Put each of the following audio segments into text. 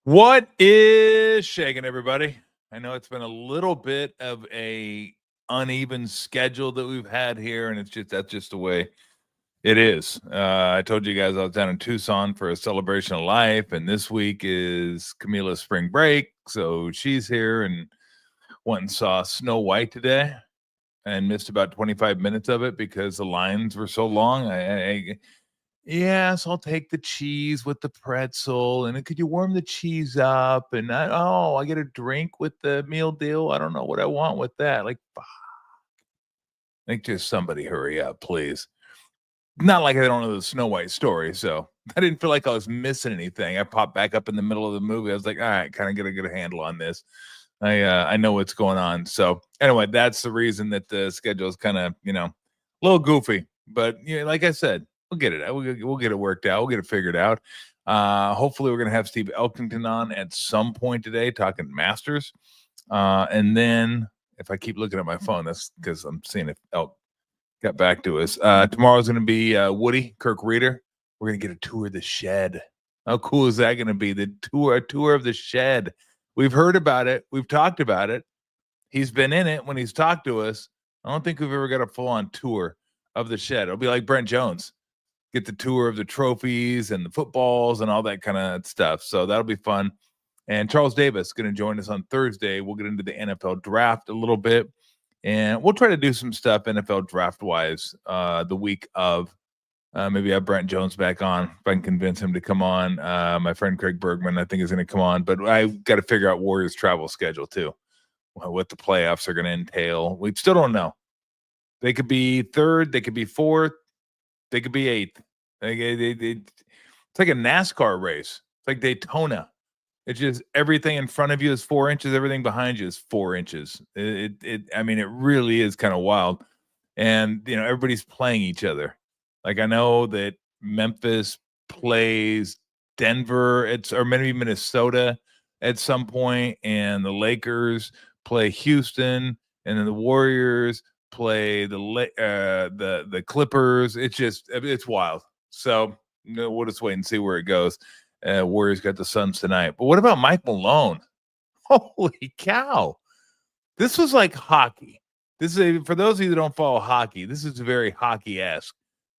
What is shaking, everybody? I know it's been a little bit of a uneven schedule that we've had here, and that's just the way it is. I told you guys I was down in Tucson for a celebration of life, and this week is Camila's spring break, so she's here and went and saw Snow White today, and missed about 25 minutes of it because the lines were so long. Yes, I'll take the cheese with the pretzel, and could you warm the cheese up? And I get a drink with the meal deal. I don't know what I want with that. Like just somebody hurry up, please. Not like I don't know the Snow White story, so I didn't feel like I was missing anything. I popped back up in the middle of the movie. I was like, all right, kind of get a good handle on this. I know what's going on. So anyway, that's the reason that the schedule is kind of a little goofy. But like I said, we'll get it. We'll get it worked out. We'll get it figured out. Hopefully, we're gonna have Steve Elkington on at some point today, talking Masters. And then if I keep looking at my phone, that's because I'm seeing if Elk got back to us. Tomorrow's gonna be Woody Kirk Reeder. We're gonna get a tour of the shed. How cool is that gonna be? A tour of the shed. We've heard about it. We've talked about it. He's been in it when he's talked to us. I don't think we've ever got a full-on tour of the shed. It'll be like Brent Jones. Get the tour of the trophies and the footballs and all that kind of stuff. So that'll be fun. And Charles Davis is going to join us on Thursday. We'll get into the NFL draft a little bit. And we'll try to do some stuff NFL draft-wise the week of. Maybe have Brent Jones back on if I can convince him to come on. My friend Craig Bergman, I think, is going to come on. But I got to figure out Warriors' travel schedule, too, what the playoffs are going to entail. We still don't know. They could be third. They could be fourth. They could be eighth. It's like a NASCAR race. It's like Daytona. It's just everything in front of you is 4 inches. Everything behind you is 4 inches. It really is kind of wild. And, everybody's playing each other. Like, I know that Memphis plays Denver or maybe Minnesota at some point, and the Lakers play Houston, and then the Warriors play the Clippers. It's wild. So we'll just wait and see where it goes. Warriors got the Suns tonight. But what about Mike Malone? Holy cow. This was like hockey. This is for those of you that don't follow hockey, this is very hockey-esque,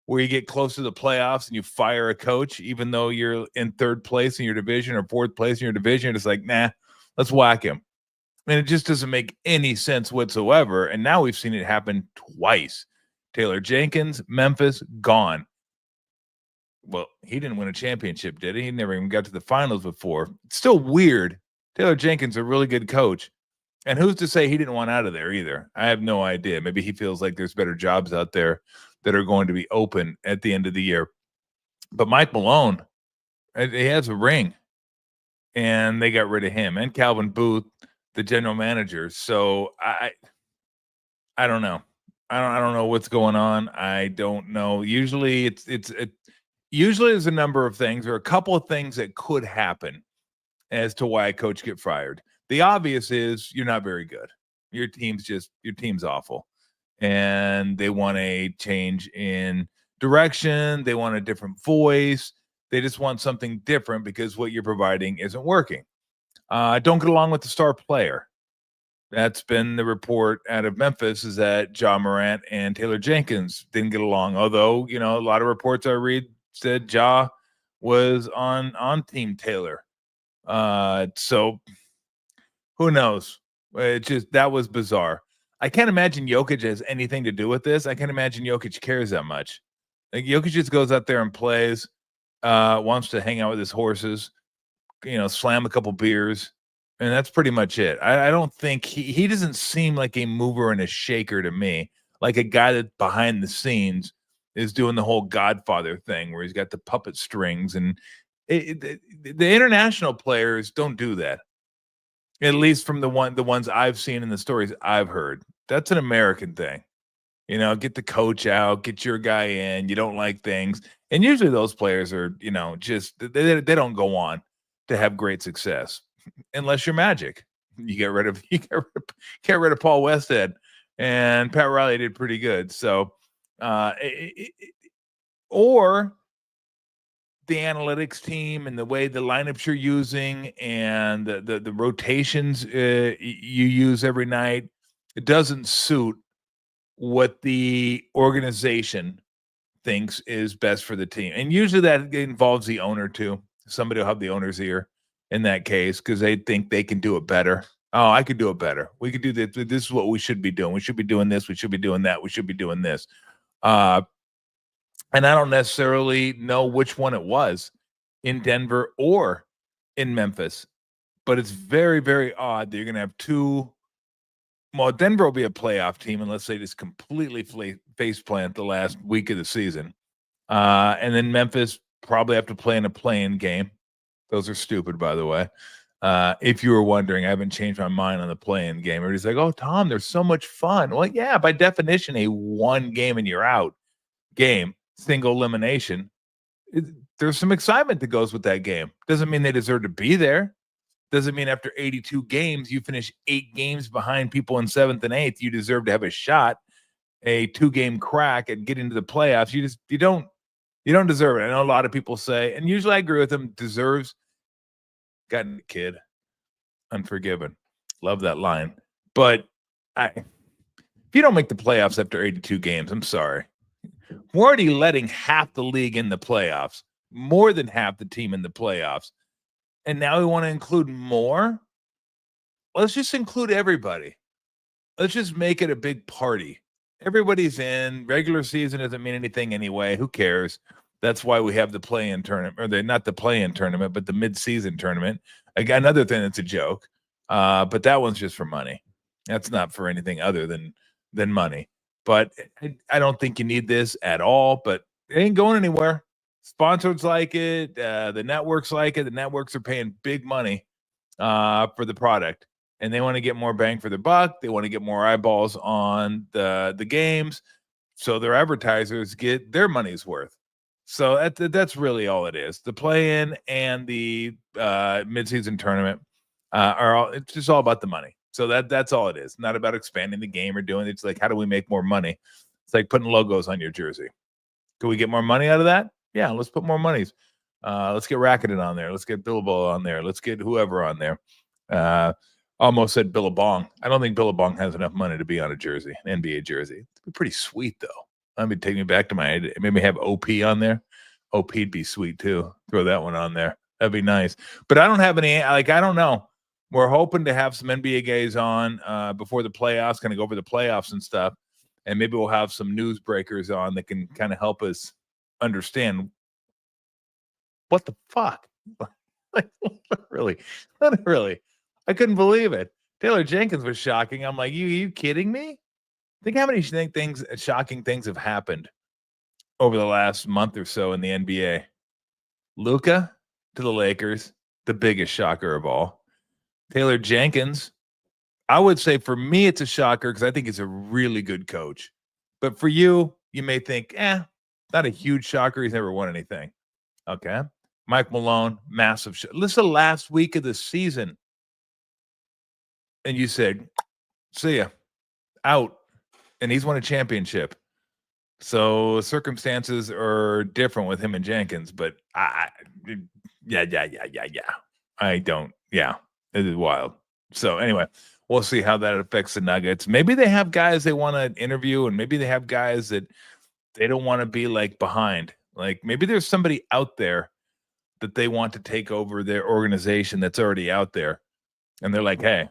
where you get close to the playoffs and you fire a coach, even though you're in third place in your division or fourth place in your division. It's like, nah, let's whack him. And it just doesn't make any sense whatsoever. And now we've seen it happen twice. Taylor Jenkins, Memphis, gone. Well, he didn't win a championship, did he? He never even got to the finals before. It's still weird. Taylor Jenkins, a really good coach. And who's to say he didn't want out of there either? I have no idea. Maybe he feels like there's better jobs out there that are going to be open at the end of the year. But Mike Malone, he has a ring, and they got rid of him and Calvin Booth, the general manager. So I don't know. I don't know what's going on. I don't know. Usually usually there's a number of things or a couple of things that could happen as to why a coach get fired. The obvious is you're not very good. Your team's awful. And they want a change in direction. They want a different voice. They just want something different because what you're providing isn't working. Don't get along with the star player. That's been the report out of Memphis, is that Ja Morant and Taylor Jenkins didn't get along. Although, a lot of reports I read said Ja was on Team Taylor. So who knows? That was bizarre. I can't imagine Jokic has anything to do with this. I can't imagine Jokic cares that much. Like, Jokic just goes out there and plays, wants to hang out with his horses, slam a couple beers, and that's pretty much it. I don't think he doesn't seem like a mover and a shaker to me, like a guy that behind the scenes is doing the whole Godfather thing where he's got the puppet strings. And the international players don't do that. At least from the ones I've seen in the stories I've heard. That's an American thing. Get the coach out, get your guy in. You don't like things. And usually those players are, just they don't go on to have great success unless you're Magic. You get rid of Paul Westhead, and Pat Riley did pretty good. So or the analytics team and the way the lineups you're using and the rotations you use every night, it doesn't suit what the organization thinks is best for the team. And usually that involves the owner too. Somebody will have the owner's ear in that case because they think they can do it better. Oh, I could do it better. We could do this. This is what we should be doing. We should be doing this. We should be doing that. We should be doing this. And I don't necessarily know which one it was in Denver or in Memphis, but it's very, very odd that you're going to have two. Well, Denver will be a playoff team unless they just completely face plant the last week of the season. And then Memphis probably have to play in a play-in game. Those are stupid, by the way. If you were wondering, I haven't changed my mind on the play-in game. Everybody's like, oh, Tom, there's so much fun. Well, yeah, by definition, a one game and you're out game, single elimination. There's some excitement that goes with that game. Doesn't mean they deserve to be there. Doesn't mean after 82 games, you finish 8 games behind people in 7th and 8th, you deserve to have a shot, a 2-game crack and get into the playoffs. You don't deserve it. I know a lot of people say, and usually I agree with them, deserves. Got a kid. Unforgiven. Love that line. But if you don't make the playoffs after 82 games, I'm sorry. We're already letting half the league in the playoffs, more than half the team in the playoffs. And now we want to include more? Let's just include everybody. Let's just make it a big party. Everybody's in. Regular season doesn't mean anything anyway. Who cares? That's why we have the play-in tournament, or not the play-in tournament, but the mid-season tournament. Again, another thing that's a joke, but that one's just for money. That's not for anything other than money. But I don't think you need this at all, but it ain't going anywhere. Sponsors like it. The networks like it. The networks are paying big money for the product, and they want to get more bang for their buck. They want to get more eyeballs on the games, so their advertisers get their money's worth. So that's really all it is. The play-in and the midseason tournament it's just all about the money. So that's all it is. Not about expanding the game or doing it. It's like, how do we make more money? It's like putting logos on your jersey. Can we get more money out of that? Yeah, let's put more monies. Let's get Racketed on there. Let's get Billabong on there. Let's get whoever on there. Almost said Billabong. I don't think Billabong has enough money to be on a jersey, an NBA jersey. It'd be pretty sweet, though. Let me take me back to maybe have OP on there. OP'd be sweet, too. Throw that one on there. That'd be nice. But I don't have any, I don't know. We're hoping to have some NBA guys on before the playoffs, kind of go over the playoffs and stuff. And maybe we'll have some news breakers on that can kind of help us understand what the fuck. Like, really. I couldn't believe it. Taylor Jenkins was shocking. I'm like, you kidding me? Think how many shocking things have happened over the last month or so in the NBA. Luka to the Lakers, the biggest shocker of all. Taylor Jenkins, I would say for me it's a shocker because I think he's a really good coach. But for you, you may think, not a huge shocker. He's never won anything. Okay. Mike Malone, massive. This is the last week of the season. And you said, see ya, out. And he's won a championship. So circumstances are different with him and Jenkins. But yeah. I don't. Yeah, it is wild. So anyway, we'll see how that affects the Nuggets. Maybe they have guys they want to interview, and maybe they have guys that they don't want to be like behind. Like maybe there's somebody out there that they want to take over their organization that's already out there. And they're like, hey,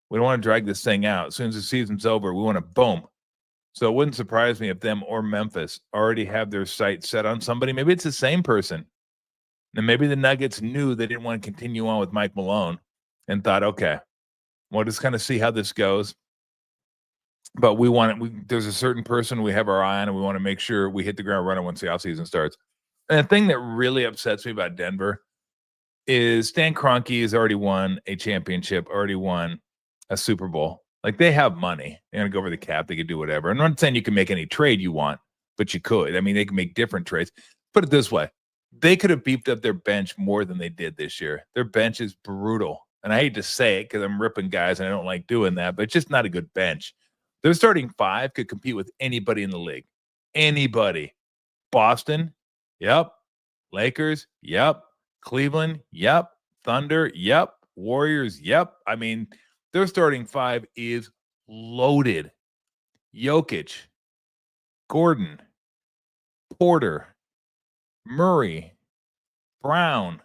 we don't want to drag this thing out. As soon as the season's over, we want to boom. So it wouldn't surprise me if them or Memphis already have their sights set on somebody. Maybe it's the same person. And maybe the Nuggets knew they didn't want to continue on with Mike Malone and thought, okay, we'll just kind of see how this goes. But there's a certain person we have our eye on, and we want to make sure we hit the ground running once the offseason starts. And the thing that really upsets me about Denver is Stan Kroenke has already won a championship, already won a Super Bowl. Like, they have money. They're going to go over the cap. They could do whatever. I'm not saying you can make any trade you want, but you could. I mean, they can make different trades. Put it this way. They could have beefed up their bench more than they did this year. Their bench is brutal. And I hate to say it because I'm ripping guys and I don't like doing that, but it's just not a good bench. Their starting 5 could compete with anybody in the league. Anybody. Boston, yep. Lakers, yep. Cleveland, yep. Thunder, yep. Warriors, yep. I mean, their starting five is loaded. Jokic, Gordon, Porter, Murray, Brown.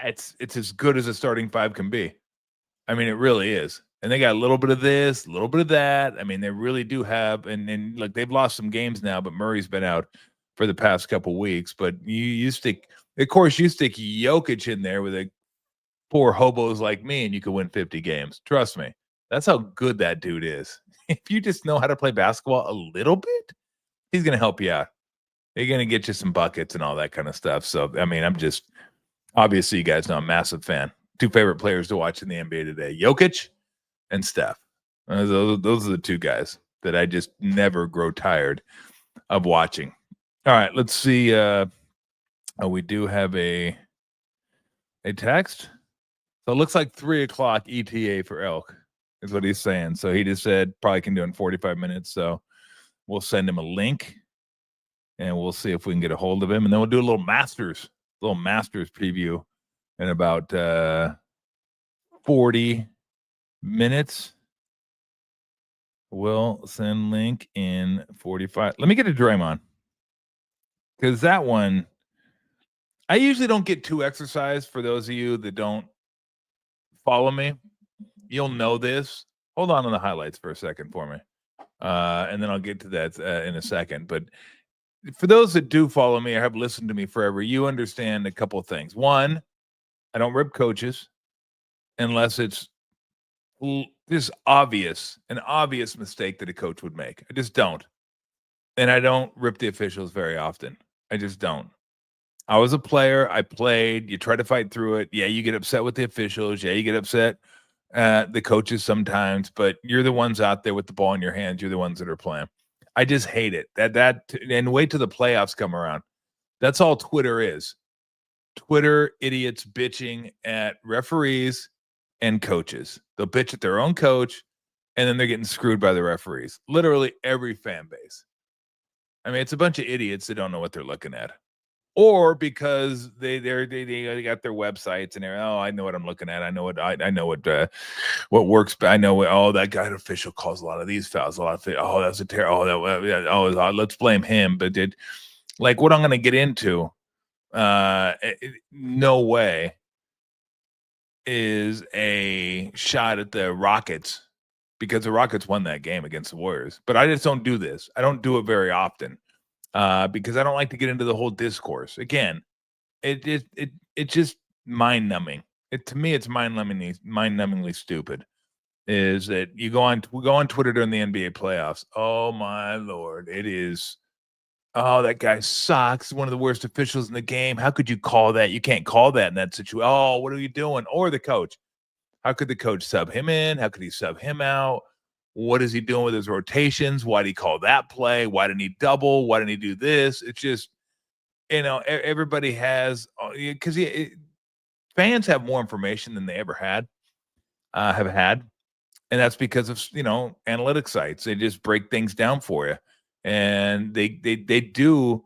It's as good as a starting five can be. I mean, it really is. And they got a little bit of this, a little bit of that. I mean, they really do have, and look, they've lost some games now, but Murray's been out for the past couple weeks. But you stick, of course, you stick Jokic in there with a poor hobos like me, and you could win 50 games. Trust me, that's how good that dude is. If you just know how to play basketball a little bit, he's going to help you out. He's going to get you some buckets and all that kind of stuff. So, I mean, I'm just, obviously, you guys know I'm a massive fan. Two favorite players to watch in the NBA today, Jokic and Steph. Those are the two guys that I just never grow tired of watching. All right, let's see. We do have a text. So it looks like 3:00 ETA for Elk is what he's saying. So he just said probably can do it in 45 minutes. So we'll send him a link and we'll see if we can get a hold of him. And then we'll do a little Masters preview in about 40 minutes. We'll send link in 45. Let me get to Draymond. Because that one, I usually don't get too exercised. For those of you that don't follow me, you'll know this. Hold on the highlights for a second for me. And then I'll get to that in a second. But for those that do follow me or have listened to me forever, you understand a couple of things. One, I don't rip coaches unless it's this an obvious mistake that a coach would make. I just don't. And I don't rip the officials very often. I just don't. I was a player. I played. You try to fight through it. Yeah, you get upset with the officials. Yeah, you get upset at the coaches sometimes, but you're the ones out there with the ball in your hands. You're the ones that are playing. I just hate it. And wait till the playoffs come around. That's all Twitter is. Twitter idiots bitching at referees and coaches. They'll bitch at their own coach, and then they're getting screwed by the referees. Literally every fan base. I mean, it's a bunch of idiots that don't know what they're looking at. Or because they got their websites and they're, I know what I'm looking at. I know what works. I know that guy official calls a lot of these fouls. That's a terror. Let's blame him. But what I'm going to get into, no way is a shot at the Rockets, because the Rockets won that game against the Warriors. But I just don't do this. I don't do it very often. Because I don't like to get into the whole discourse. Again, it's just mind numbing. To me, it's mind numbingly stupid. Is that we go on Twitter during the NBA playoffs? Oh my Lord, it is. Oh, that guy sucks. One of the worst officials in the game. How could you call that? You can't call that in that situation. Oh, what are you doing? Or the coach. How could the coach sub him in? How could he sub him out? What is he doing with his rotations? Why did he call that play? Why didn't he double? Why didn't he do this? It's just, everybody has, because fans have more information than they ever have had. And that's because of, analytic sites. They just break things down for you. And they do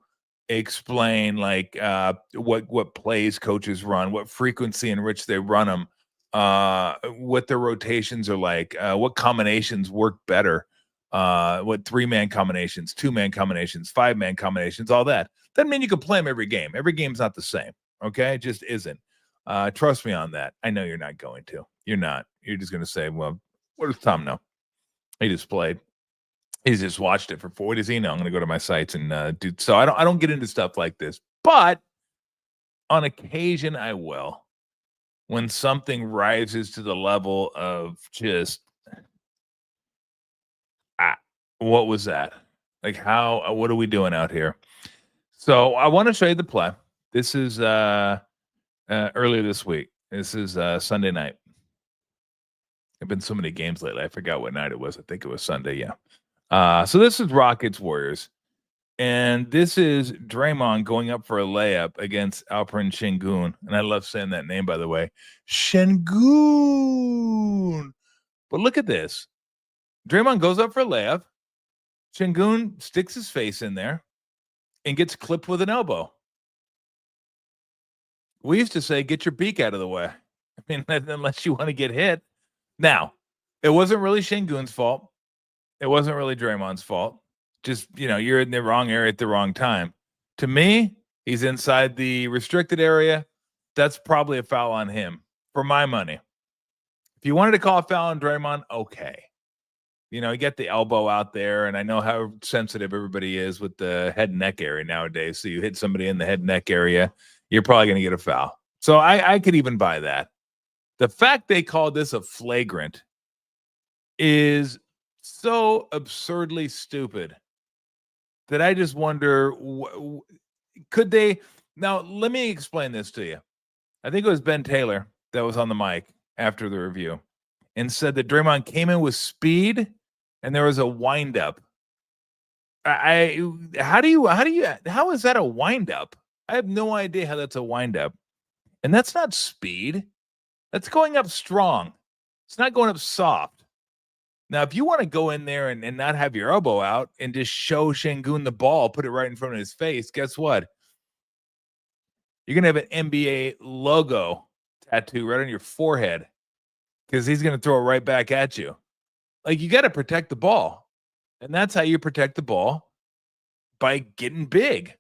explain what plays coaches run, what frequency in which they run them, what their rotations are like, what combinations work better, what 3-man combinations, 2-man combinations, 5-man combinations, all that. Doesn't mean you can play them every game. Every game's not the same. Okay, it just isn't. Trust me on that. I know you're not going to. You're not. You're just going to say, well, what does Tom know? He just played. He's just watched it for 4. What does he know? I'm going to go to my sites and do. So I don't get into stuff like this, but on occasion I will. When something rises to the level of just, what was that? What are we doing out here? So I want to show you the play. This is earlier this week. This is Sunday night. There've been so many games lately. I forgot what night it was. I think it was Sunday. Yeah. So this is Rockets Warriors. And this is Draymond going up for a layup against Alperen Şengün. And I love saying that name, by the way. Şengün. But look at this. Draymond goes up for a layup. Şengün sticks his face in there and gets clipped with an elbow. We used to say, get your beak out of the way. I mean, unless you want to get hit. Now, it wasn't really Şengün's fault. It wasn't really Draymond's fault. Just, you're in the wrong area at the wrong time. To me, he's inside the restricted area. That's probably a foul on him, for my money. If you wanted to call a foul on Draymond, okay. You get the elbow out there, and I know how sensitive everybody is with the head and neck area nowadays. So you hit somebody in the head and neck area, you're probably going to get a foul. So I could even buy that. The fact they called this a flagrant is so absurdly stupid that I just wonder, could they? Now, let me explain this to you. I think it was Ben Taylor that was on the mic after the review and said that Draymond came in with speed and there was a windup. How is that a windup? I have no idea how that's a windup. And that's not speed. That's going up strong. It's not going up soft. Now, if you want to go in there and not have your elbow out and just show Şengün the ball, put it right in front of his face, guess what? You're going to have an NBA logo tattoo right on your forehead because he's going to throw it right back at you. Like, you got to protect the ball. And that's how you protect the ball, by getting big.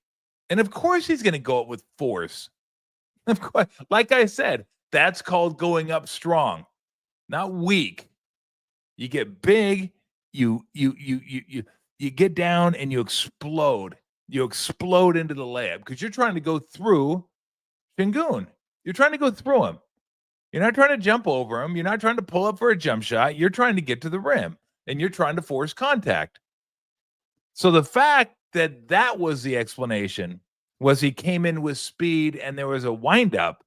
And of course he's going to go up with force. Of course, like I said, that's called going up strong, not weak. You get big, you get down and you explode. You explode into the layup because you're trying to go through Şengün. You're trying to go through him. You're not trying to jump over him. You're not trying to pull up for a jump shot. You're trying to get to the rim, and you're trying to force contact. So the fact that that was the explanation was he came in with speed and there was a windup,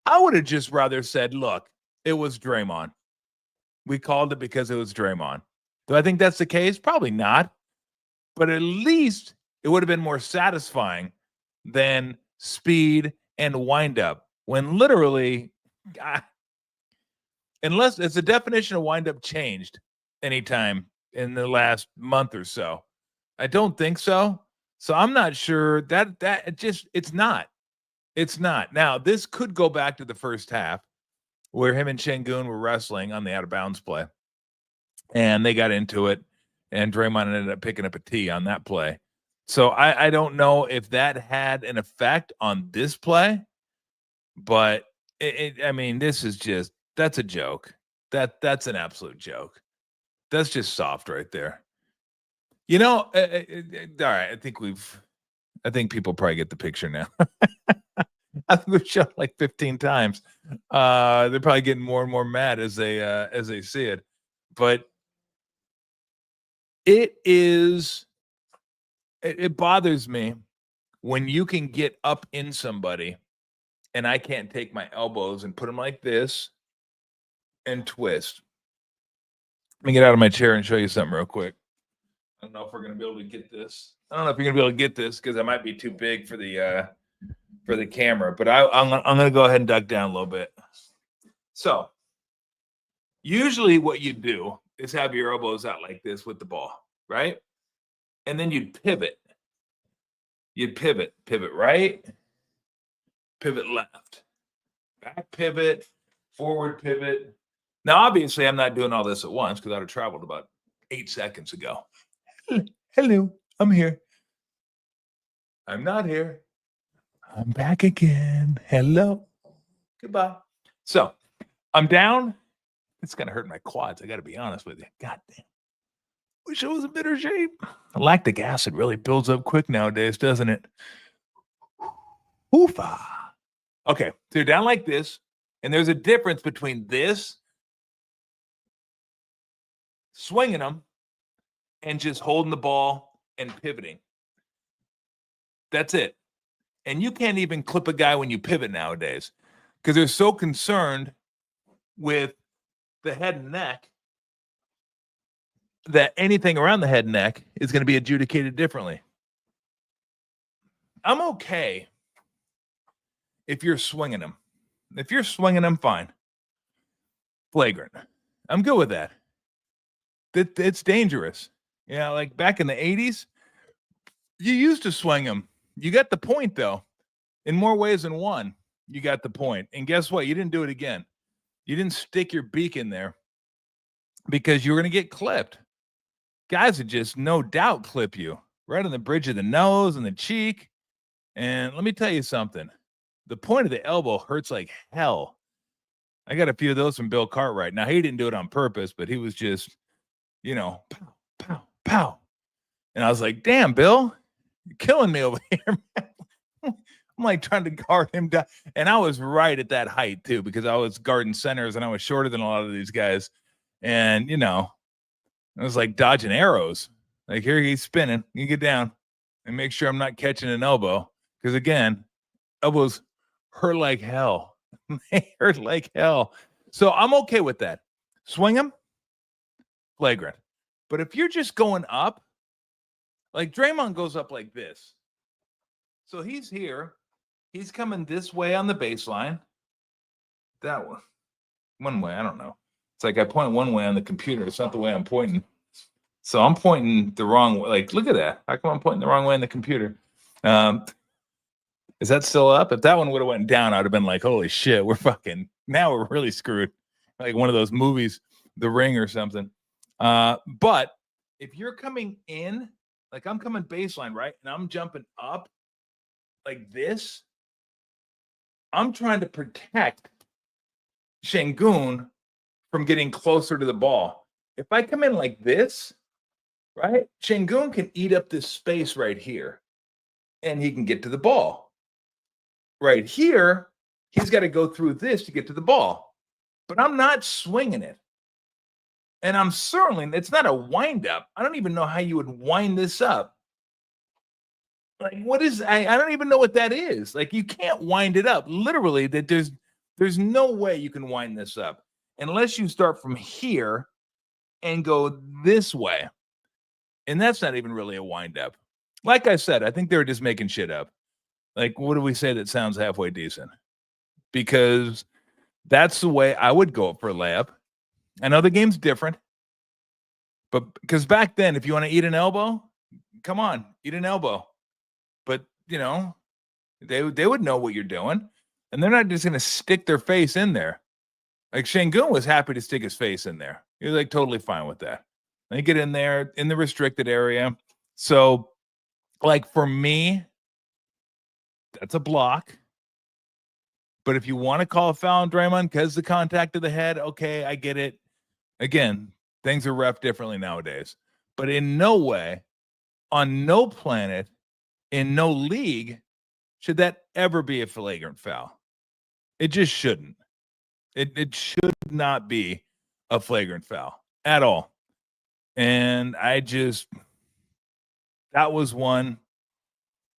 I would have just rather said, look, it was Draymond. We called it because it was Draymond. Do I think that's the case? Probably not. But at least it would have been more satisfying than speed and windup, when literally, unless it's the definition of windup changed anytime in the last month or so. I don't think so. So I'm not sure that it's not. It's not. Now, this could go back to the first half where him and Şengün were wrestling on the out of bounds play. And they got into it, and Draymond ended up picking up a tee on that play. So I don't know if that had an effect on this play, but this is just, that's a joke. That's an absolute joke. That's just soft right there. All right, I think people probably get the picture now. I think we've shot like 15 times. They're probably getting more and more mad as they see it. But it bothers me when you can get up in somebody and I can't take my elbows and put them like this and twist. Let me get out of my chair and show you something real quick. I don't know if we're going to be able to get this. I don't know if you're going to be able to get this because I might be too big for the camera, but I'm going to go ahead and duck down a little bit. So usually what you do is have your elbows out like this with the ball, right? And then you'd pivot. You'd pivot right, pivot left, back pivot, forward pivot. Now, obviously, I'm not doing all this at once because I'd have traveled about 8 seconds ago. Hello, I'm here. I'm not here. I'm back again. Hello. Goodbye. So I'm down. It's going to hurt my quads. I got to be honest with you. God damn. Wish I was in better shape. Lactic acid really builds up quick nowadays, doesn't it? Oofa. Okay, so you're down like this, and there's a difference between this, swinging them, and just holding the ball and pivoting. That's it. And you can't even clip a guy when you pivot nowadays because they're so concerned with the head and neck that anything around the head and neck is going to be adjudicated differently. I'm okay if you're swinging them. If you're swinging them, fine. Flagrant. I'm good with that. It's dangerous. Like back in the 80s, you used to swing them. You got the point, though, in more ways than one. You got the point. And guess what? You didn't do it again. You didn't stick your beak in there because you were going to get clipped. Guys would just no doubt clip you right on the bridge of the nose and the cheek. And let me tell you something. The point of the elbow hurts like hell. I got a few of those from Bill Cartwright. Now, he didn't do it on purpose, but he was just, pow, pow, pow. And I was like, damn, Bill, you're killing me over here, man. I'm like trying to guard him down. And I was right at that height, too, because I was guarding centers and I was shorter than a lot of these guys. And, it was like dodging arrows. Like, here he's spinning. You get down and make sure I'm not catching an elbow. Because, again, elbows hurt like hell. They hurt like hell. So I'm okay with that. Swing them, flagrant. But if you're just going up, like Draymond goes up like this. So he's here. He's coming this way on the baseline. That one way. I don't know. It's like I point one way on the computer. It's not the way I'm pointing. So I'm pointing the wrong way. Like, look at that. How come I'm pointing the wrong way on the computer? Is that still up? If that one would have went down, I'd have been like, holy shit, now we're really screwed. Like one of those movies, The Ring or something. But if you're coming in, like I'm coming baseline, right? And I'm jumping up like this, I'm trying to protect Şengün from getting closer to the ball. If I come in like this, right, Şengün can eat up this space right here and he can get to the ball. Right here, he's got to go through this to get to the ball. But I'm not swinging it. And it's not a wind up. I don't even know how you would wind this up. Like, I don't even know what that is. Like, you can't wind it up. Literally, that there's no way you can wind this up unless you start from here and go this way. And that's not even really a wind up. Like I said, I think they were just making shit up. Like, what do we say that sounds halfway decent? Because that's the way I would go up for a layup. I know the game's different, but because back then, if you want to eat an elbow, come on, eat an elbow. But, they would know what you're doing, and they're not just going to stick their face in there. Like, Şengün was happy to stick his face in there. He was, like, totally fine with that. They get in there in the restricted area. So, like, for me, that's a block. But if you want to call a foul on Draymond because the contact to the head, okay, I get it. Again, things are ref differently nowadays. But in no way, on no planet, in no league, should that ever be a flagrant foul. It just shouldn't. It should not be a flagrant foul at all. And that was one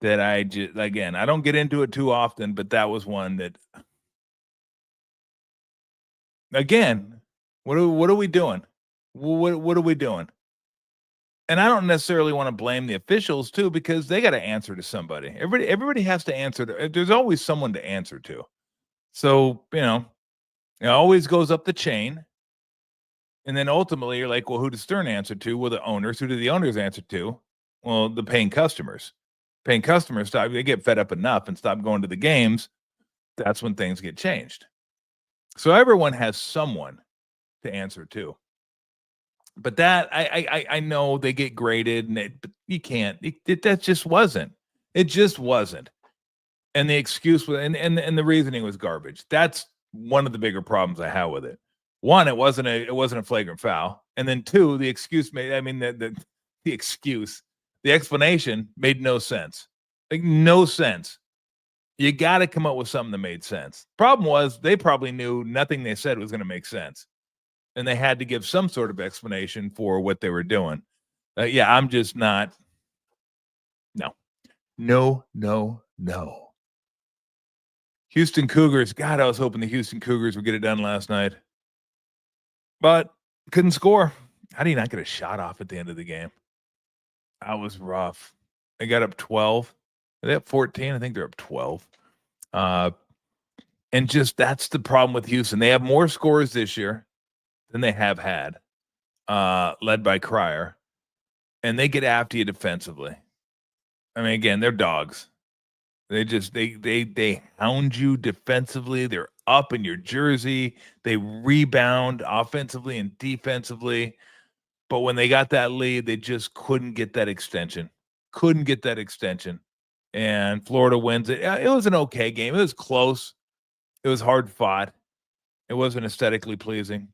that I don't get into it too often, but that was one that, again, what are we doing? What are we doing? And I don't necessarily want to blame the officials too, because they got to answer to somebody. Everybody has to answer. There's always someone to answer to. So, it always goes up the chain. And then ultimately you're like, well, who does Stern answer to? Well, the owners. Who do the owners answer to? Well, the paying customers. Paying customers they get fed up enough and stop going to the games. That's when things get changed. So everyone has someone to answer to. But that I know they get graded, but you can't. That just wasn't. It just wasn't. And the excuse was, and the reasoning was garbage. That's one of the bigger problems I have with it. One, it wasn't a flagrant foul, and then two, the excuse the excuse. The explanation made no sense. Like, no sense. You got to come up with something that made sense. Problem was, they probably knew nothing they said was going to make sense. And they had to give some sort of explanation for what they were doing. I'm just not. No. Houston Cougars. God, I was hoping the Houston Cougars would get it done last night. But couldn't score. How do you not get a shot off at the end of the game? That was rough. They got up 12. Are they up 14? I think they're up 12. And just that's the problem with Houston. They have more scores this year than they have had, led by Cryer. And they get after you defensively. I mean, again, they're dogs. They hound you defensively. They're up in your jersey. They rebound offensively and defensively. But when they got that lead, they just couldn't get that extension. Couldn't get that extension. And Florida wins it. It was an okay game. It was close. It was hard fought. It wasn't aesthetically pleasing.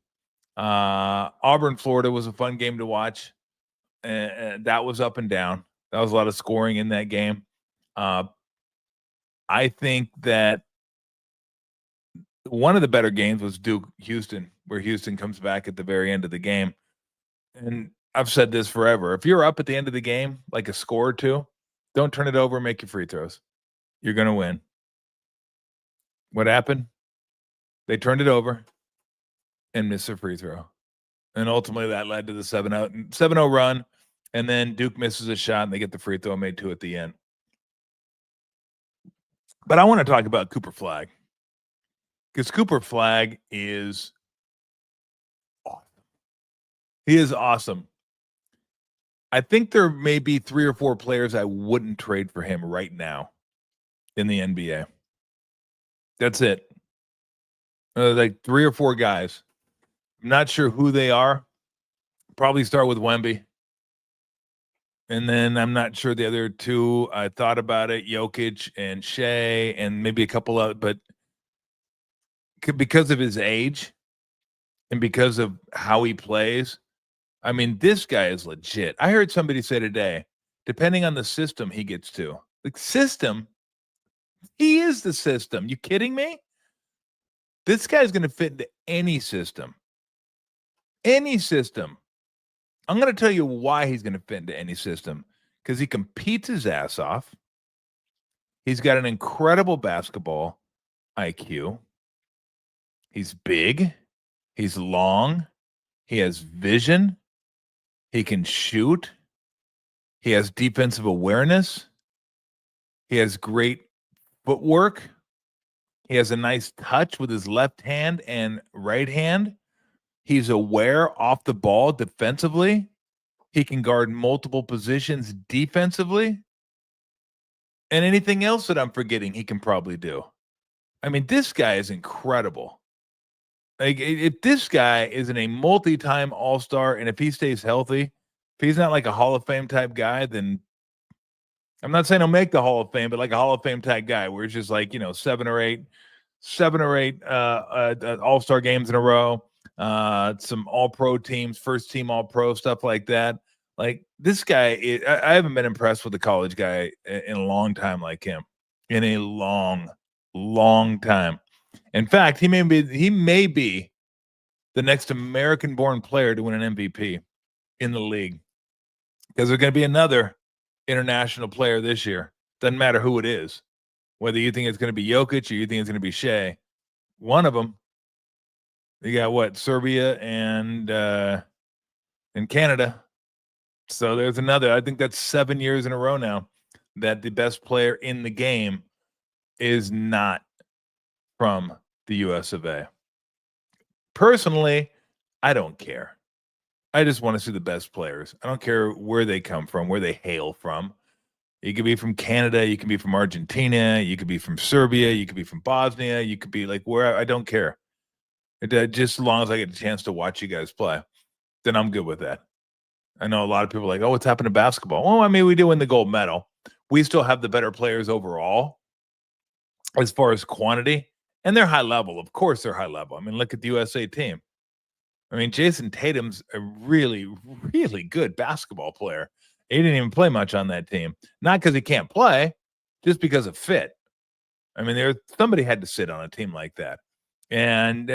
Auburn, Florida was a fun game to watch. And that was up and down. That was a lot of scoring in that game. I think that one of the better games was Duke Houston, where Houston comes back at the very end of the game. And I've said this forever. If you're up at the end of the game, like a score or two, don't turn it over and make your free throws. You're going to win. What happened? They turned it over and missed a free throw. And ultimately that led to the 7-0 run. And then Duke misses a shot and they get the free throw, made two at the end. But I want to talk about Cooper Flagg, because Cooper Flagg is awesome. He is awesome. I think there may be 3 or 4 players I wouldn't trade for him right now in the NBA. That's it. Like 3 or 4 guys. I'm not sure who they are. Probably start with Wemby. And then I'm not sure the other 2. I thought about it, Jokic and Shea, and maybe a couple of, but because of his age and because of how he plays, I mean, this guy is legit. I heard somebody say today, depending on the system he gets to. The system? He is the system. You kidding me? This guy's going to fit into any system. Any system. I'm going to tell you why he's going to fit into any system. Because he competes his ass off. He's got an incredible basketball IQ. He's big. He's long. He has vision. He can shoot. He has defensive awareness. He has great footwork. He has a nice touch with his left hand and right hand. He's aware off the ball defensively. He can guard multiple positions defensively. And anything else that I'm forgetting, he can probably do. I mean, this guy is incredible. Like, if this guy isn't a multi-time All-Star, and if he stays healthy, if he's not like a Hall of Fame type guy, then I'm not saying he'll make the Hall of Fame, but like a Hall of Fame type guy where it's just like, 7 or 8 All-Star games in a row, some All-Pro teams, first team All-Pro, stuff like that. Like, this guy, I haven't been impressed with a college guy in a long time like him. In a long, long time. In fact, he may be the next American-born player to win an MVP in the league, because there's going to be another international player this year. Doesn't matter who it is, whether you think it's going to be Jokic or you think it's going to be Shea. One of them. You got Serbia and Canada. So there's another. I think that's 7 years in a row now that the best player in the game is not from the US of A. Personally, I don't care. I just want to see the best players. I don't care where they come from, where they hail from. You could be from Canada, you could be from Argentina, you could be from Serbia, you could be from Bosnia, you could be like where. I don't care. Just as long as I get a chance to watch you guys play, then I'm good with that. I know a lot of people are like, oh, what's happened to basketball? Well, I mean, we do win the gold medal. We still have the better players overall as far as quantity, and they're high level. Of course, they're high level. I mean, look at the USA team. I mean, Jason Tatum's a really, really good basketball player. He didn't even play much on that team. Not because he can't play, just because of fit. I mean, somebody had to sit on a team like that. And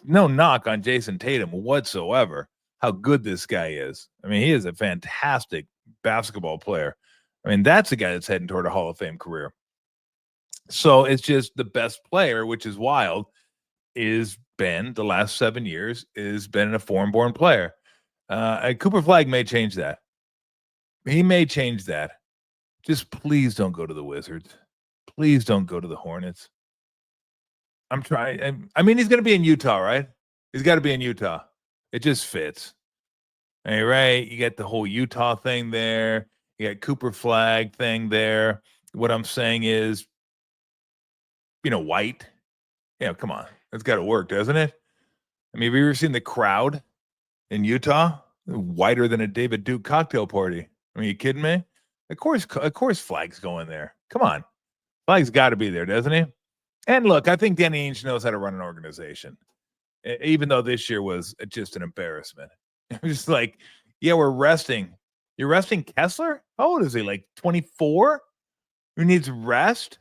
no knock on Jason Tatum whatsoever, how good this guy is. I mean, he is a fantastic basketball player. I mean, that's a guy that's heading toward a Hall of Fame career. So it's just the best player, which is wild, is been the last 7 years is been a foreign-born player. Cooper Flagg may change that. He may change that. Just please don't go to the Wizards. Please don't go to the Hornets. I'm trying. I mean, he's going to be in Utah, right? He's got to be in Utah. It just fits. All right. You got the whole Utah thing there. You got Cooper Flagg thing there. What I'm saying is, white. Yeah, come on. It's got to work, doesn't it? I mean, have you ever seen the crowd in Utah? Whiter than a David Duke cocktail party. I mean, you kidding me? Of course, Flag's going there. Come on. Flag's got to be there, doesn't he? And look, I think Danny Ainge knows how to run an organization, even though this year was just an embarrassment. It was just like, yeah, we're resting. You're resting Kessler? How old is he? Like 24? Who needs rest?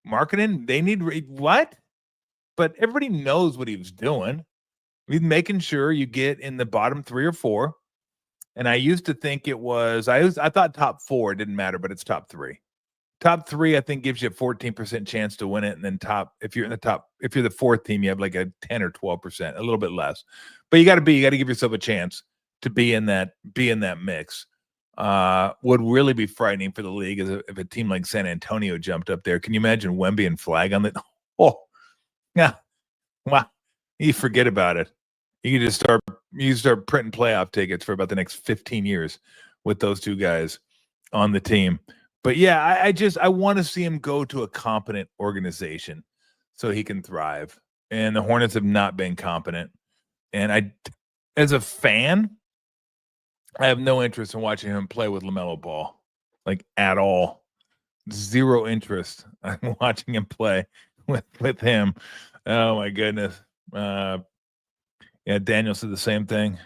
Marketing? They need what? But everybody knows what he was doing. He's making sure you get in the bottom 3 or 4. And I used to think it was, I thought top 4 didn't matter, but it's top 3. Top 3, I think, gives you a 14% chance to win it. And then if you're the 4th team, you have like a 10 or 12%, a little bit less. But you got to give yourself a chance to be in that mix. Would really be frightening for the league is if a team like San Antonio jumped up there. Can you imagine Wemby and Flag on the? Oh, yeah, wow. You forget about it. You can just start printing playoff tickets for about the next 15 years with those two guys on the team. But yeah, I want to see him go to a competent organization so he can thrive. And the Hornets have not been competent. And as a fan, I have no interest in watching him play with LaMelo Ball, like at all. Zero interest in watching him play with him. Oh my goodness. Yeah, Daniel said the same thing.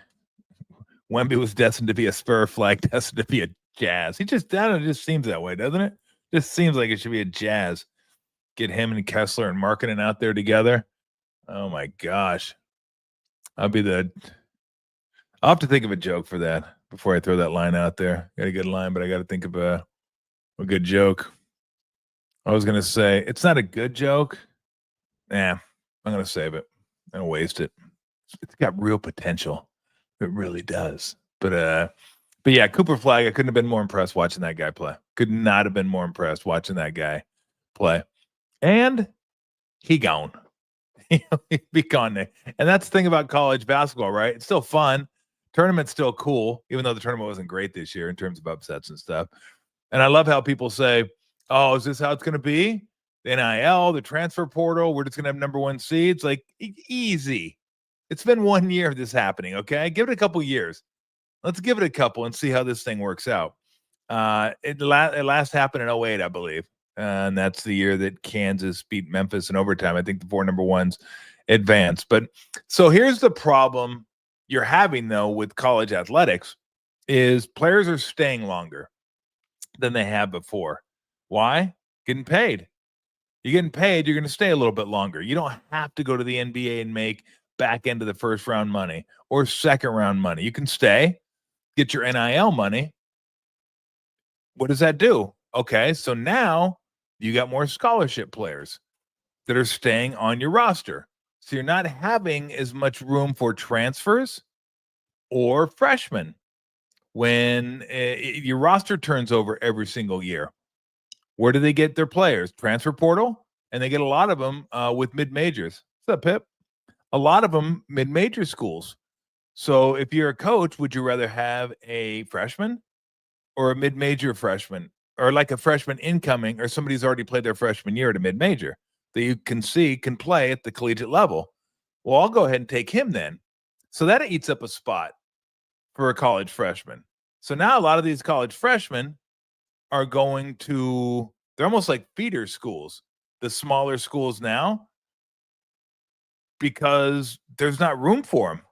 Wemby was destined to be a Spur, Flag destined to be a Jazz. It just seems that way, doesn't it? Just seems like it should be a Jazz. Get him and Kessler and Markkanen out there together. Oh my gosh. I'll have to think of a joke for that before I throw that line out there. Got a good line, but I got to think of a good joke. I was going to say, it's not a good joke. I'm going to save it. I'm going to waste it. It's got real potential. It really does. But yeah, Cooper Flag, I couldn't have been more impressed watching that guy play. Could not have been more impressed watching that guy play. And he gone. He'll be gone there. And that's the thing about college basketball, right? It's still fun. Tournament's still cool, even though the tournament wasn't great this year in terms of upsets and stuff. And I love how people say, oh, is this how it's going to be? The NIL, the transfer portal, we're just going to have number 1 seeds. Like, easy. It's been 1 year of this happening, okay? Give it a couple years. Let's give it a couple and see how this thing works out. It last happened in 2008, I believe. And that's the year that Kansas beat Memphis in overtime. I think the 4 number 1s advanced. But so here's the problem you're having, though, with college athletics is players are staying longer than they have before. Why? Getting paid. You're getting paid, you're going to stay a little bit longer. You don't have to go to the NBA and make back end of the first round money or second round money. You can stay, get your NIL money. What does that do? Okay, so now you got more scholarship players that are staying on your roster. So you're not having as much room for transfers or freshmen when your roster turns over every single year. Where do they get their players? Transfer portal, and they get a lot of them with mid-majors. What's up, Pip? A lot of them mid-major schools. So if you're a coach, would you rather have a freshman or a mid-major freshman, or like a freshman incoming, or somebody who's already played their freshman year at a mid-major that you can play at the collegiate level? Well, I'll go ahead and take him then. So that eats up a spot for a college freshman. So now a lot of these college freshmen are going to, they're almost like feeder schools, the smaller schools now, because there's not room for them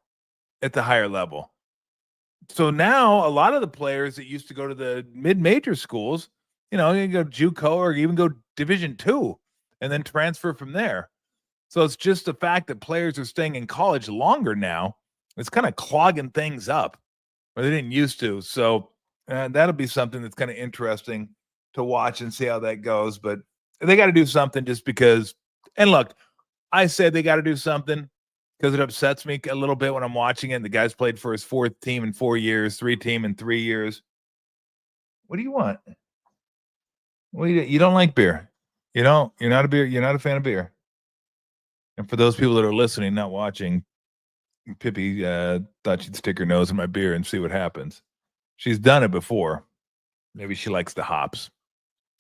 at the higher level. So now a lot of the players that used to go to the mid-major schools, you can go JUCO or even go Division II and then transfer from there. So it's just the fact that players are staying in college longer now. It's kind of clogging things up, or they didn't used to. So that'll be something that's kind of interesting to watch and see how that goes. But they got to do something just because. And look, I said they got to do something because it upsets me a little bit when I'm watching it. And the guy's played for his 4th team in 4 years, 3 team in 3 years. What do you want? You don't like beer. You're not a fan of beer. And for those people that are listening, not watching, Pippi thought she'd stick her nose in my beer and see what happens. She's done it before. Maybe she likes the hops.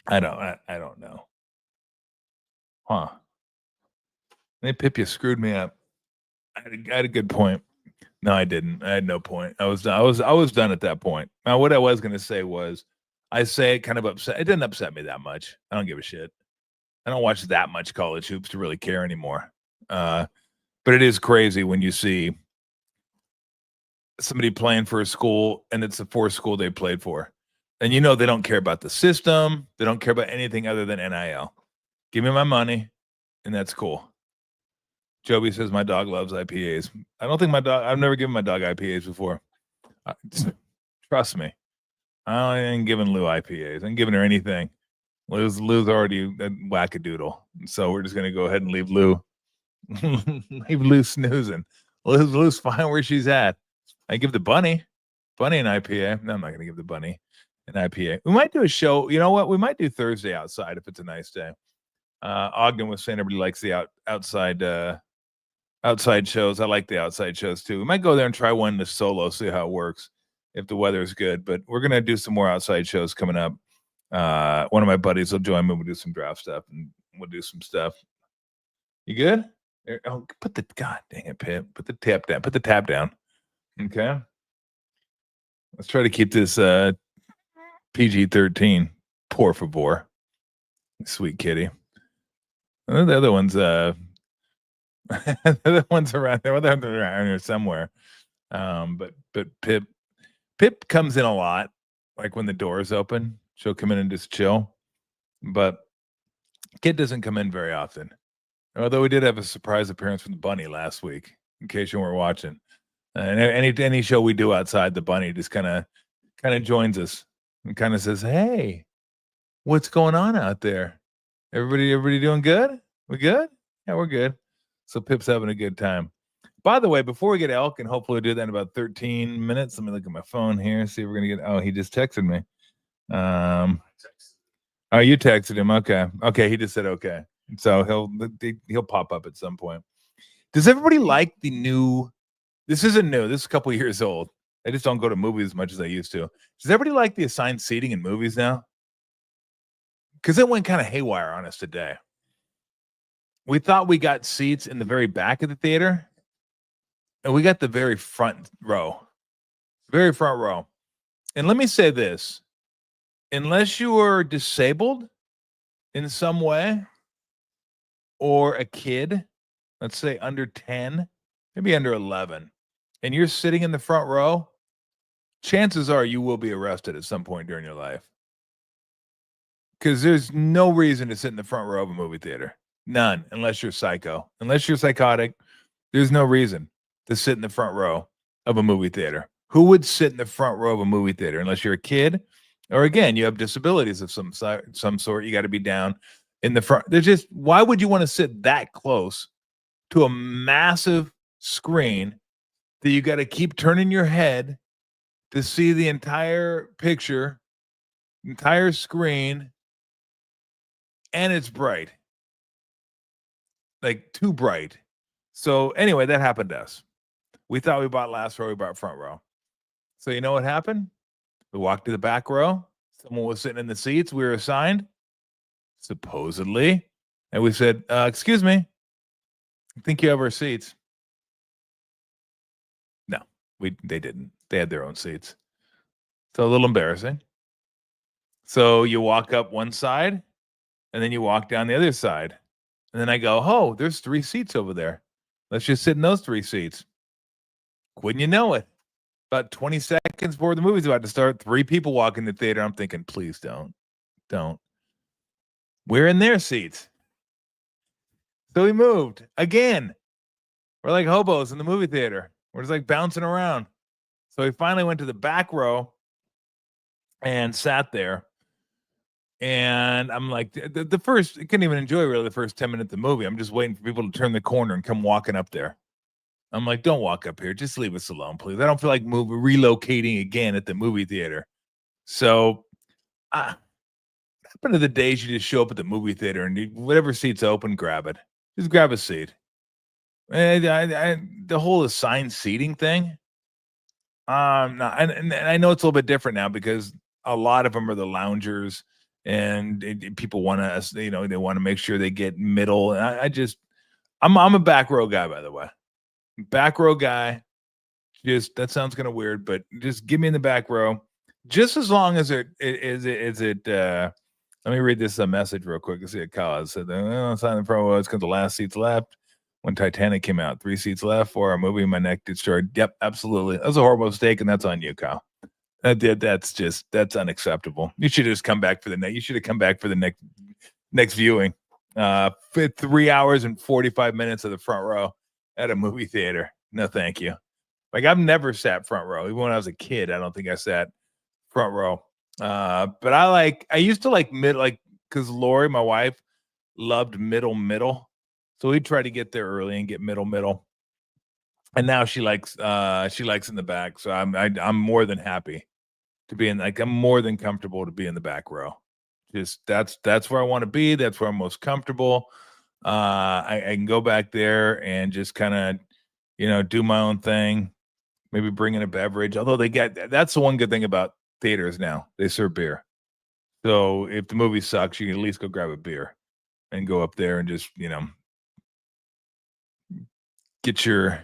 I don't know. Huh. Hey, Pip, you screwed me up. I had a good point. No, I didn't. I had no point. I was done at that point. Now, what I was going to say was, I say it kind of upset. It didn't upset me that much. I don't give a shit. I don't watch that much college hoops to really care anymore. Uh, but it is crazy when you see somebody playing for a school and it's the fourth school they played for, and they don't care about the system. They don't care about anything other than NIL. Give me my money, and that's cool. Joby says my dog loves IPAs. I don't think my dog. I've never given my dog IPAs before. Trust me, I ain't giving Lou IPAs. I ain't giving her anything. Lou's already a wackadoodle, so we're just gonna go ahead and leave Lou, leave Lou snoozing. Lou's fine where she's at. I give the bunny an IPA. No, I'm not gonna give the bunny an IPA. We might do a show. You know what? We might do Thursday outside if it's a nice day. Ogden was saying everybody likes the outside shows. I like the outside shows too. We might go there and try one to solo, see how it works if the weather is good. But we're gonna do some more outside shows coming up. One of my buddies will join me. We'll do some draft stuff and we'll do some stuff. You good? Oh, God dang it, Pip. Put the tap down. Put the tab down. Okay. Let's try to keep this PG-13. Por favor. Sweet kitty. And the other one's the other one's around there. They're around here somewhere. But Pip comes in a lot, like when the door is open. She'll come in and just chill. But Kid doesn't come in very often. Although we did have a surprise appearance from the bunny last week, in case you weren't watching. And any show we do outside, the bunny just kind of joins us and kind of says, "Hey, what's going on out there? Everybody doing good? We good? Yeah, we're good." So Pip's having a good time. By the way, before we get Elk, and hopefully we'll do that in about 13 minutes. Let me look at my phone here, see if we're gonna get. Oh, he just texted me. Oh, you texted him. Okay, he just said okay. So he'll pop up at some point. Does everybody like the new? This isn't new. This is a couple years old. I just don't go to movies as much as I used to. Does everybody like the assigned seating in movies now? Because it went kind of haywire on us today. We thought we got seats in the very back of the theater, and we got the very front row. Very front row. And let me say this. Unless you are disabled in some way or a kid, let's say under 10, maybe under 11, and you're sitting in the front row, chances are you will be arrested at some point during your life. Because there's no reason to sit in the front row of a movie theater. None, unless you're psycho. Unless you're psychotic, there's no reason to sit in the front row of a movie theater. Who would sit in the front row of a movie theater unless you're a kid? Or again, you have disabilities of some sort. You got to be down in the front. There's just, why would you want to sit that close to a massive screen that you got to keep turning your head to see the entire picture, entire screen, and it's bright, like too bright. So anyway, that happened to us. We thought we bought last row, we bought front row. So you know what happened? We walked to the back row. Someone was sitting in the seats we were assigned, supposedly. And we said, excuse me, I think you have our seats. No, they didn't. They had their own seats. So a little embarrassing. So you walk up one side, and then you walk down the other side. And then I go, oh, there's 3 seats over there. Let's just sit in those 3 seats. Wouldn't you know it? About 20 seconds before the movie's about to start, 3 people walk in the theater. I'm thinking, please don't. We're in their seats. So we moved again. We're like hobos in the movie theater. We're just like bouncing around. So we finally went to the back row and sat there. And I'm like, the first, I couldn't even enjoy really the first 10 minutes of the movie. I'm just waiting for people to turn the corner and come walking up there. I'm like, don't walk up here. Just leave us alone, please. I don't feel like relocating again at the movie theater. So, happened to the days you just show up at the movie theater and whatever seat's open, grab it. Just grab a seat. And the whole assigned seating thing. And I know it's a little bit different now because a lot of them are the loungers and people want to, they want to make sure they get middle. And I'm a back row guy, by the way. Back row guy. Just that sounds kind of weird, but just give me in the back row, just as long as it is it. Let me read this message real quick. See it, Kyle said, "It's on the front row. It's because the last seats left when Titanic came out. 3 seats left for a movie. My neck destroyed." Yep, absolutely. That's a horrible mistake, and that's on you, Kyle. That's unacceptable. You should just come back for the next. You should have come back for the next viewing. 3 hours and 45 minutes of the front row at a movie theater. No, thank you. Like, I've never sat front row. Even when I was a kid, I don't think I sat front row. But I used to like mid, because Lori, my wife, loved middle. So we tried to get there early and get middle. And now she likes in the back. So I'm more than happy to be in, I'm more than comfortable to be in the back row. Just that's where I want to be. That's where I'm most comfortable. I can go back there and just kind of, do my own thing. Maybe bring in a beverage. Although that's the one good thing about theaters now. They serve beer. So if the movie sucks, you can at least go grab a beer and go up there and just, get your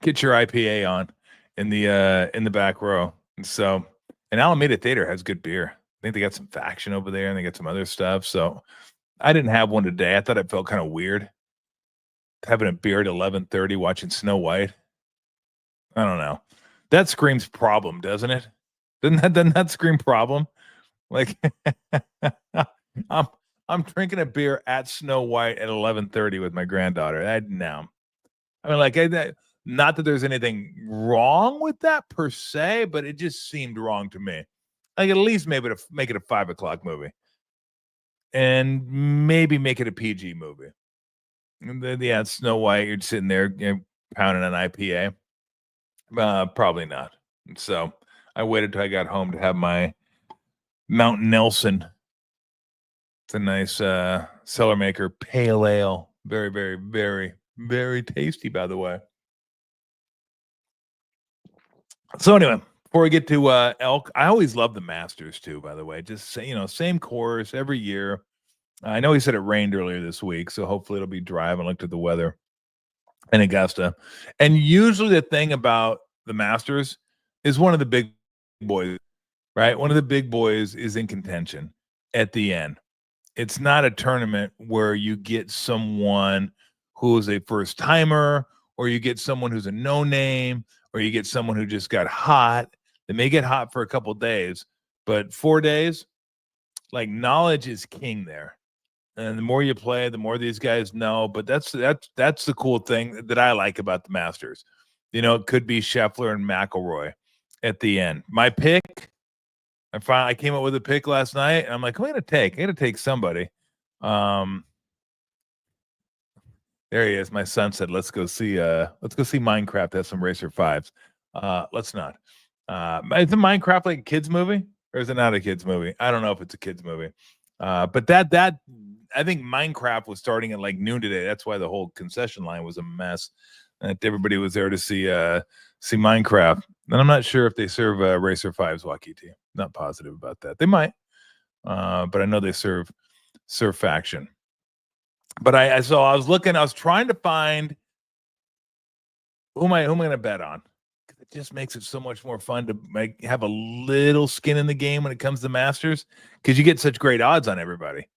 IPA on in the back row. And Alameda Theater has good beer. I think they got some Faction over there and they got some other stuff. So I didn't have one today. I thought it felt kind of weird having a beer at 11:30 watching Snow White. I don't know. That screams problem, doesn't it? Doesn't that scream problem? Like, I'm drinking a beer at Snow White at 11:30 with my granddaughter. No. I mean, not that there's anything wrong with that per se, but it just seemed wrong to me. Like, at least maybe to make it a 5:00 movie, and maybe make it a PG movie. And then, yeah, Snow White. You're sitting there, pounding an IPA. Probably not. So I waited till I got home to have my Mount Nelson. It's a nice cellar maker pale ale. Very, very, very, very tasty, by the way. So anyway, before we get to elk, I always love the Masters too, by the way. Just same course every year. I know he said it rained earlier this week, so hopefully it'll be dry. I haven't looked at the weather in Augusta. And usually the thing about the Masters is one of the big boys, right? One of the big boys is in contention at the end. It's not a tournament where you get someone who is a first timer, or you get someone who's a no name, or you get someone who just got hot. They may get hot for a couple days, but 4 days, like, knowledge is king there. And the more you play, the more these guys know. But that's the cool thing that I like about the Masters. It could be Scheffler and McIlroy at the end. My pick, I came up with a pick last night, and I'm like, I got to take somebody. There he is. My son said, let's go see Minecraft. Have some Racer 5s. Let's not. Is the Minecraft like a kids movie, or is it not a kids movie? I don't know if it's a kids movie. But that I think Minecraft was starting at like noon today. That's why the whole concession line was a mess. And everybody was there to see Minecraft. And I'm not sure if they serve Racer 5s, Wakiti. Not positive about that. They might, but I know they serve Faction. But I was looking. I was trying to find who am I going to bet on. It just makes it so much more fun to have a little skin in the game when it comes to Masters, because you get such great odds on everybody,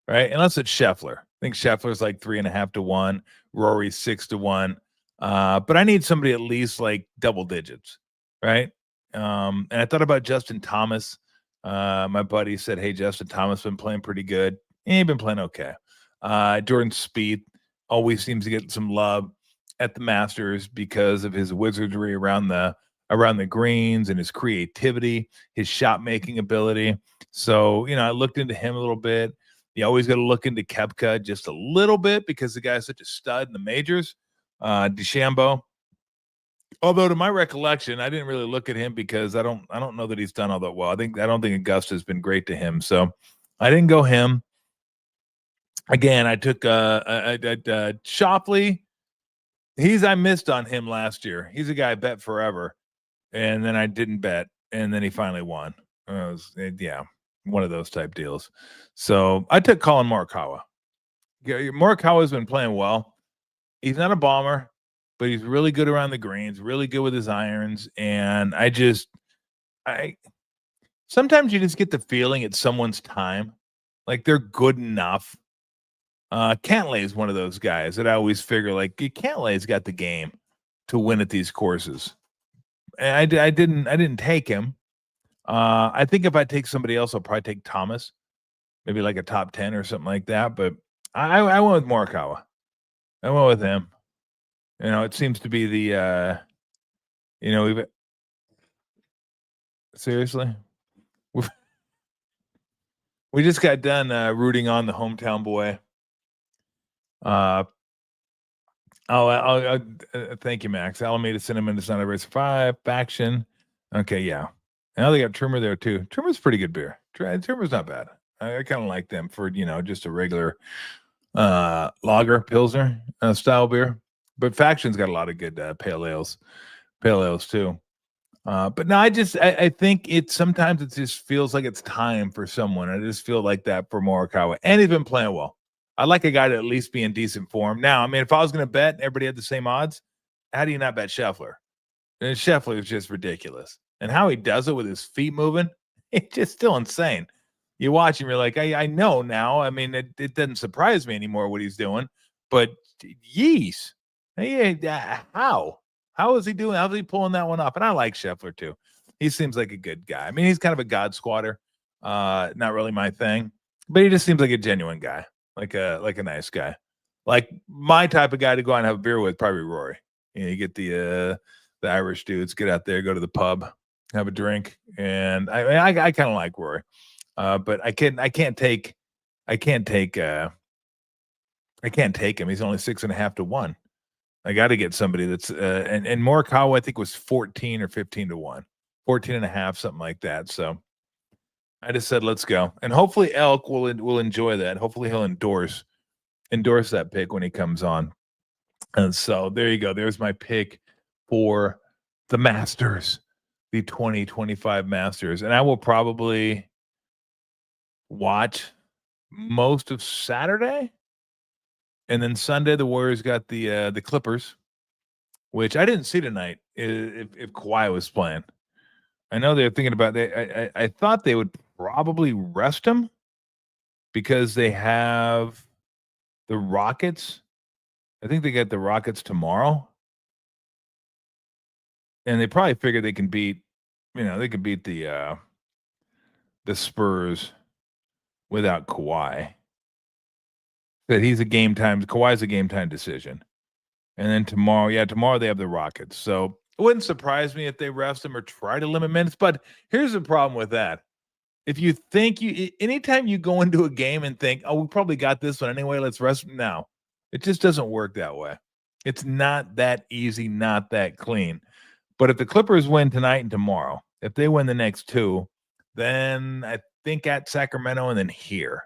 right? Unless it's Scheffler. I think Scheffler's like 3.5 to 1, Rory's 6 to 1. But I need somebody at least like double digits, right? And I thought about Justin Thomas. My buddy said, "Hey, Justin Thomas been playing pretty good. He's been playing okay." Jordan Spieth always seems to get some love at the Masters because of his wizardry around the greens and his creativity, his shot making ability. So, I looked into him a little bit. You always got to look into Koepka just a little bit because the guy's such a stud in the majors. DeChambeau. Although to my recollection, I didn't really look at him because I don't know that he's done all that well. I don't think Augusta has been great to him. So I didn't go him. Again, I took Shoffley. I missed on him last year. He's a guy I bet forever, and then I didn't bet, and then he finally won. Yeah. one of those type deals. So I took Colin Morikawa. Morikawa's been playing well. He's not a bomber, but he's really good around the greens, really good with his irons. And I sometimes you just get the feeling it's someone's time, like they're good enough. Cantlay is one of those guys that I always figure like Cantlay's got the game to win at these courses. And I didn't take him. I think if I take somebody else, I'll probably take Thomas, maybe like a top 10 or something like that. But I went with Morikawa. I went with him. It seems to be the we've seriously. We just got done rooting on the hometown boy. Thank you, Max. Alameda Cinnamon is not a race 5 faction. Okay, yeah. Now they got Trimmer there too. Trimmer's pretty good beer. Trimmer's not bad. I kind of like them for just a regular lager pilsner style beer. But Faction's got a lot of good pale ales too. But no, I think sometimes it just feels like it's time for someone. I just feel like that for Morikawa, and he's been playing well. I like a guy to at least be in decent form. Now, I mean, if I was going to bet, everybody had the same odds. How do you not bet Scheffler? And Scheffler is just ridiculous, and how he does it with his feet moving, it's just still insane. You watch him, you're like, I know now. I mean, it doesn't surprise me anymore what he's doing, but yeesh, how is he doing? How's he pulling that one off? And I like Scheffler too. He seems like a good guy. I mean, he's kind of a god squatter. Not really my thing, but he just seems like a genuine guy, like a nice guy, like my type of guy to go out and have a beer with. Probably Rory. You get the Irish dudes, get out there, go to the pub, have a drink, and I kind of like Rory, but I can't take him. He's only 6.5 to 1. I got to get somebody that's and Morikawa, I think, was 14 or 15 to 1, 14.5, something like that. So I just said, let's go. And hopefully Elk will enjoy that. Hopefully he'll endorse that pick when he comes on. And so there you go. There's my pick for the Masters, the 2025 Masters. And I will probably watch most of Saturday. And then Sunday, the Warriors got the Clippers, which I didn't see tonight. If Kawhi was playing, I know they're thinking about that. I thought they would probably rest him because they have the Rockets. I think they get the Rockets tomorrow, and they probably figure they can beat, the Spurs without Kawhi. That he's a game time. Kawhi's a game time decision. And then tomorrow they have the Rockets. So it wouldn't surprise me if they rest him or try to limit minutes. But here's the problem with that. If you think anytime you go into a game and think, oh, we probably got this one anyway, let's rest him now. It just doesn't work that way. It's not that easy, not that clean. But if the Clippers win tonight and tomorrow, if they win the next two, then I think at Sacramento and then here.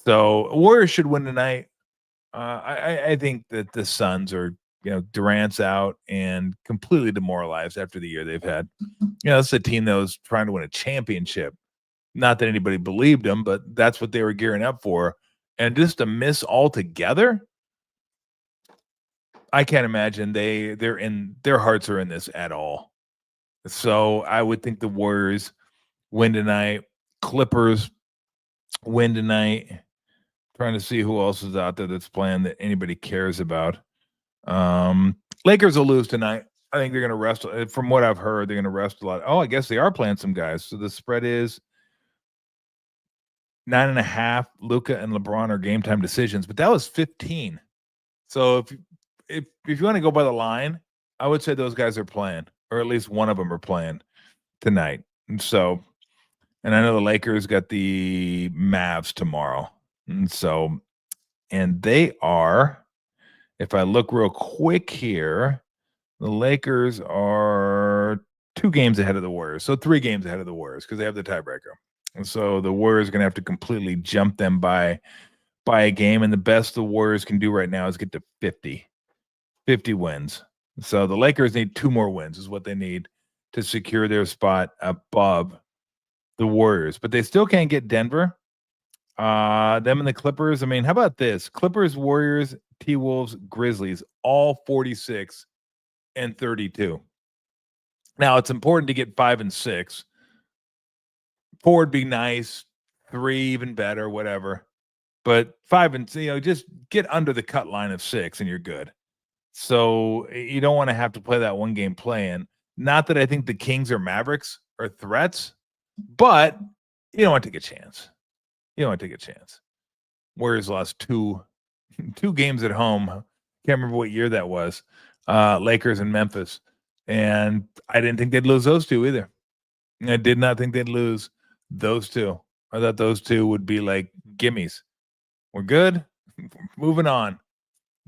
So Warriors should win tonight. I think that the Suns are, Durant's out and completely demoralized after the year they've had. It's a team that was trying to win a championship. Not that anybody believed them, but that's what they were gearing up for. And just to miss altogether, I can't imagine their hearts are in this at all. So I would think the Warriors win tonight. Clippers win tonight. Trying to see who else is out there that's playing that anybody cares about. Lakers will lose tonight. I think they're going to rest. From what I've heard, they're going to rest a lot. Oh, I guess they are playing some guys. So the spread is 9.5. Luka and LeBron are game time decisions, but that was 15. So if you want to go by the line, I would say those guys are playing, or at least one of them are playing tonight. And I know the Lakers got the Mavs tomorrow. And they are, if I look real quick here, the Lakers are 2 games ahead of the Warriors. So 3 games ahead of the Warriors because they have the tiebreaker. And so the Warriors are going to have to completely jump them by a game. And the best the Warriors can do right now is get to 50 wins. So the Lakers need 2 more wins is what they need to secure their spot above the Warriors, but they still can't get Denver. Them and the Clippers. I mean, how about this? Clippers, Warriors, T-Wolves, Grizzlies, all 46 and 32. Now, it's important to get 5 and 6. 4 would be nice. 3 even better, whatever. But 5 and, just get under the cut line of 6 and you're good. So you don't want to have to play that one game play-in. Not that I think the Kings or Mavericks are threats, but you don't want to take a chance. Warriors lost two games at home. Can't remember what year that was. Lakers and Memphis. And I didn't think they'd lose those two either. I did not think they'd lose those two. I thought those two would be like gimmies. We're good. Moving on.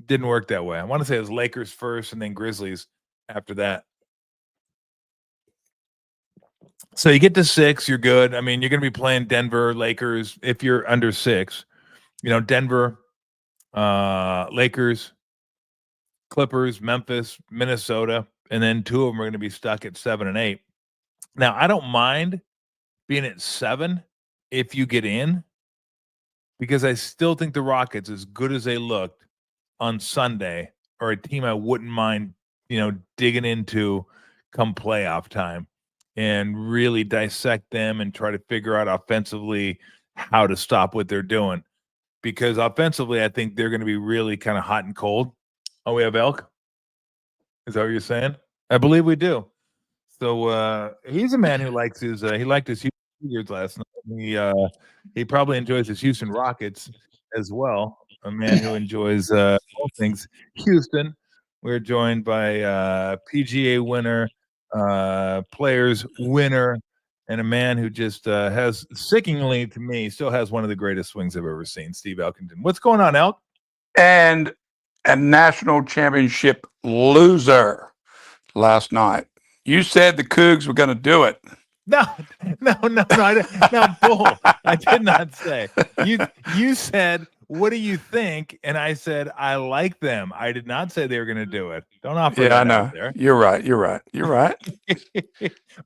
Didn't work that way. I want to say it was Lakers first and then Grizzlies after that. So you get to 6, you're good. I mean, you're going to be playing Denver, Lakers if you're under 6. Denver, Lakers, Clippers, Memphis, Minnesota, and then 2 of them are going to be stuck at 7 and 8. Now, I don't mind being at 7 if you get in, because I still think the Rockets, as good as they looked on Sunday, are a team I wouldn't mind, digging into come playoff time and really dissect them and try to figure out offensively how to stop what they're doing. Because offensively, I think they're going to be really kind of hot and cold. Oh, we have Elk? Is that what you're saying? I believe we do. So he's a man who likes his he liked his Houston last night. He probably enjoys his Houston Rockets as well. A man who enjoys all things Houston. We're joined by PGA winner, Players winner, and a man who just has, sickeningly to me, still has one of the greatest swings I've ever seen, Steve Elkington. What's going on, Elk? And a national championship loser last night. You said the Cougs were going to do it. No, bull. I did not say. You said, what do you think? And I said, I like them. I did not say they were going to do it. Don't offer that out there. You're right.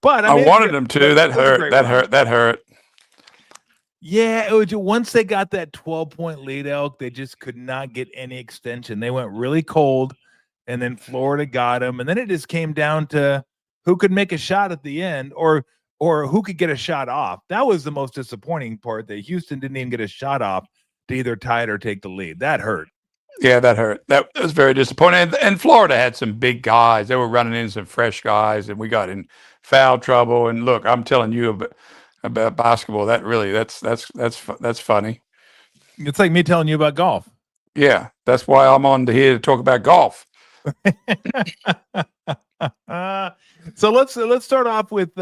But I wanted them to. That hurt. Yeah, it was, once they got that 12-point lead, Elk, they just could not get any extension. They went really cold, and then Florida got them. And then it just came down to who could make a shot at the end or who could get a shot off. That was the most disappointing part, that Houston didn't even get a shot off to either tie it or take the lead. That hurt. Yeah, that hurt. That was very disappointing. And Florida had some big guys. They were running in some fresh guys, and we got in foul trouble. And look, I'm telling you about basketball. That's funny. It's like me telling you about golf. Yeah, that's why I'm on here to talk about golf. So let's start off with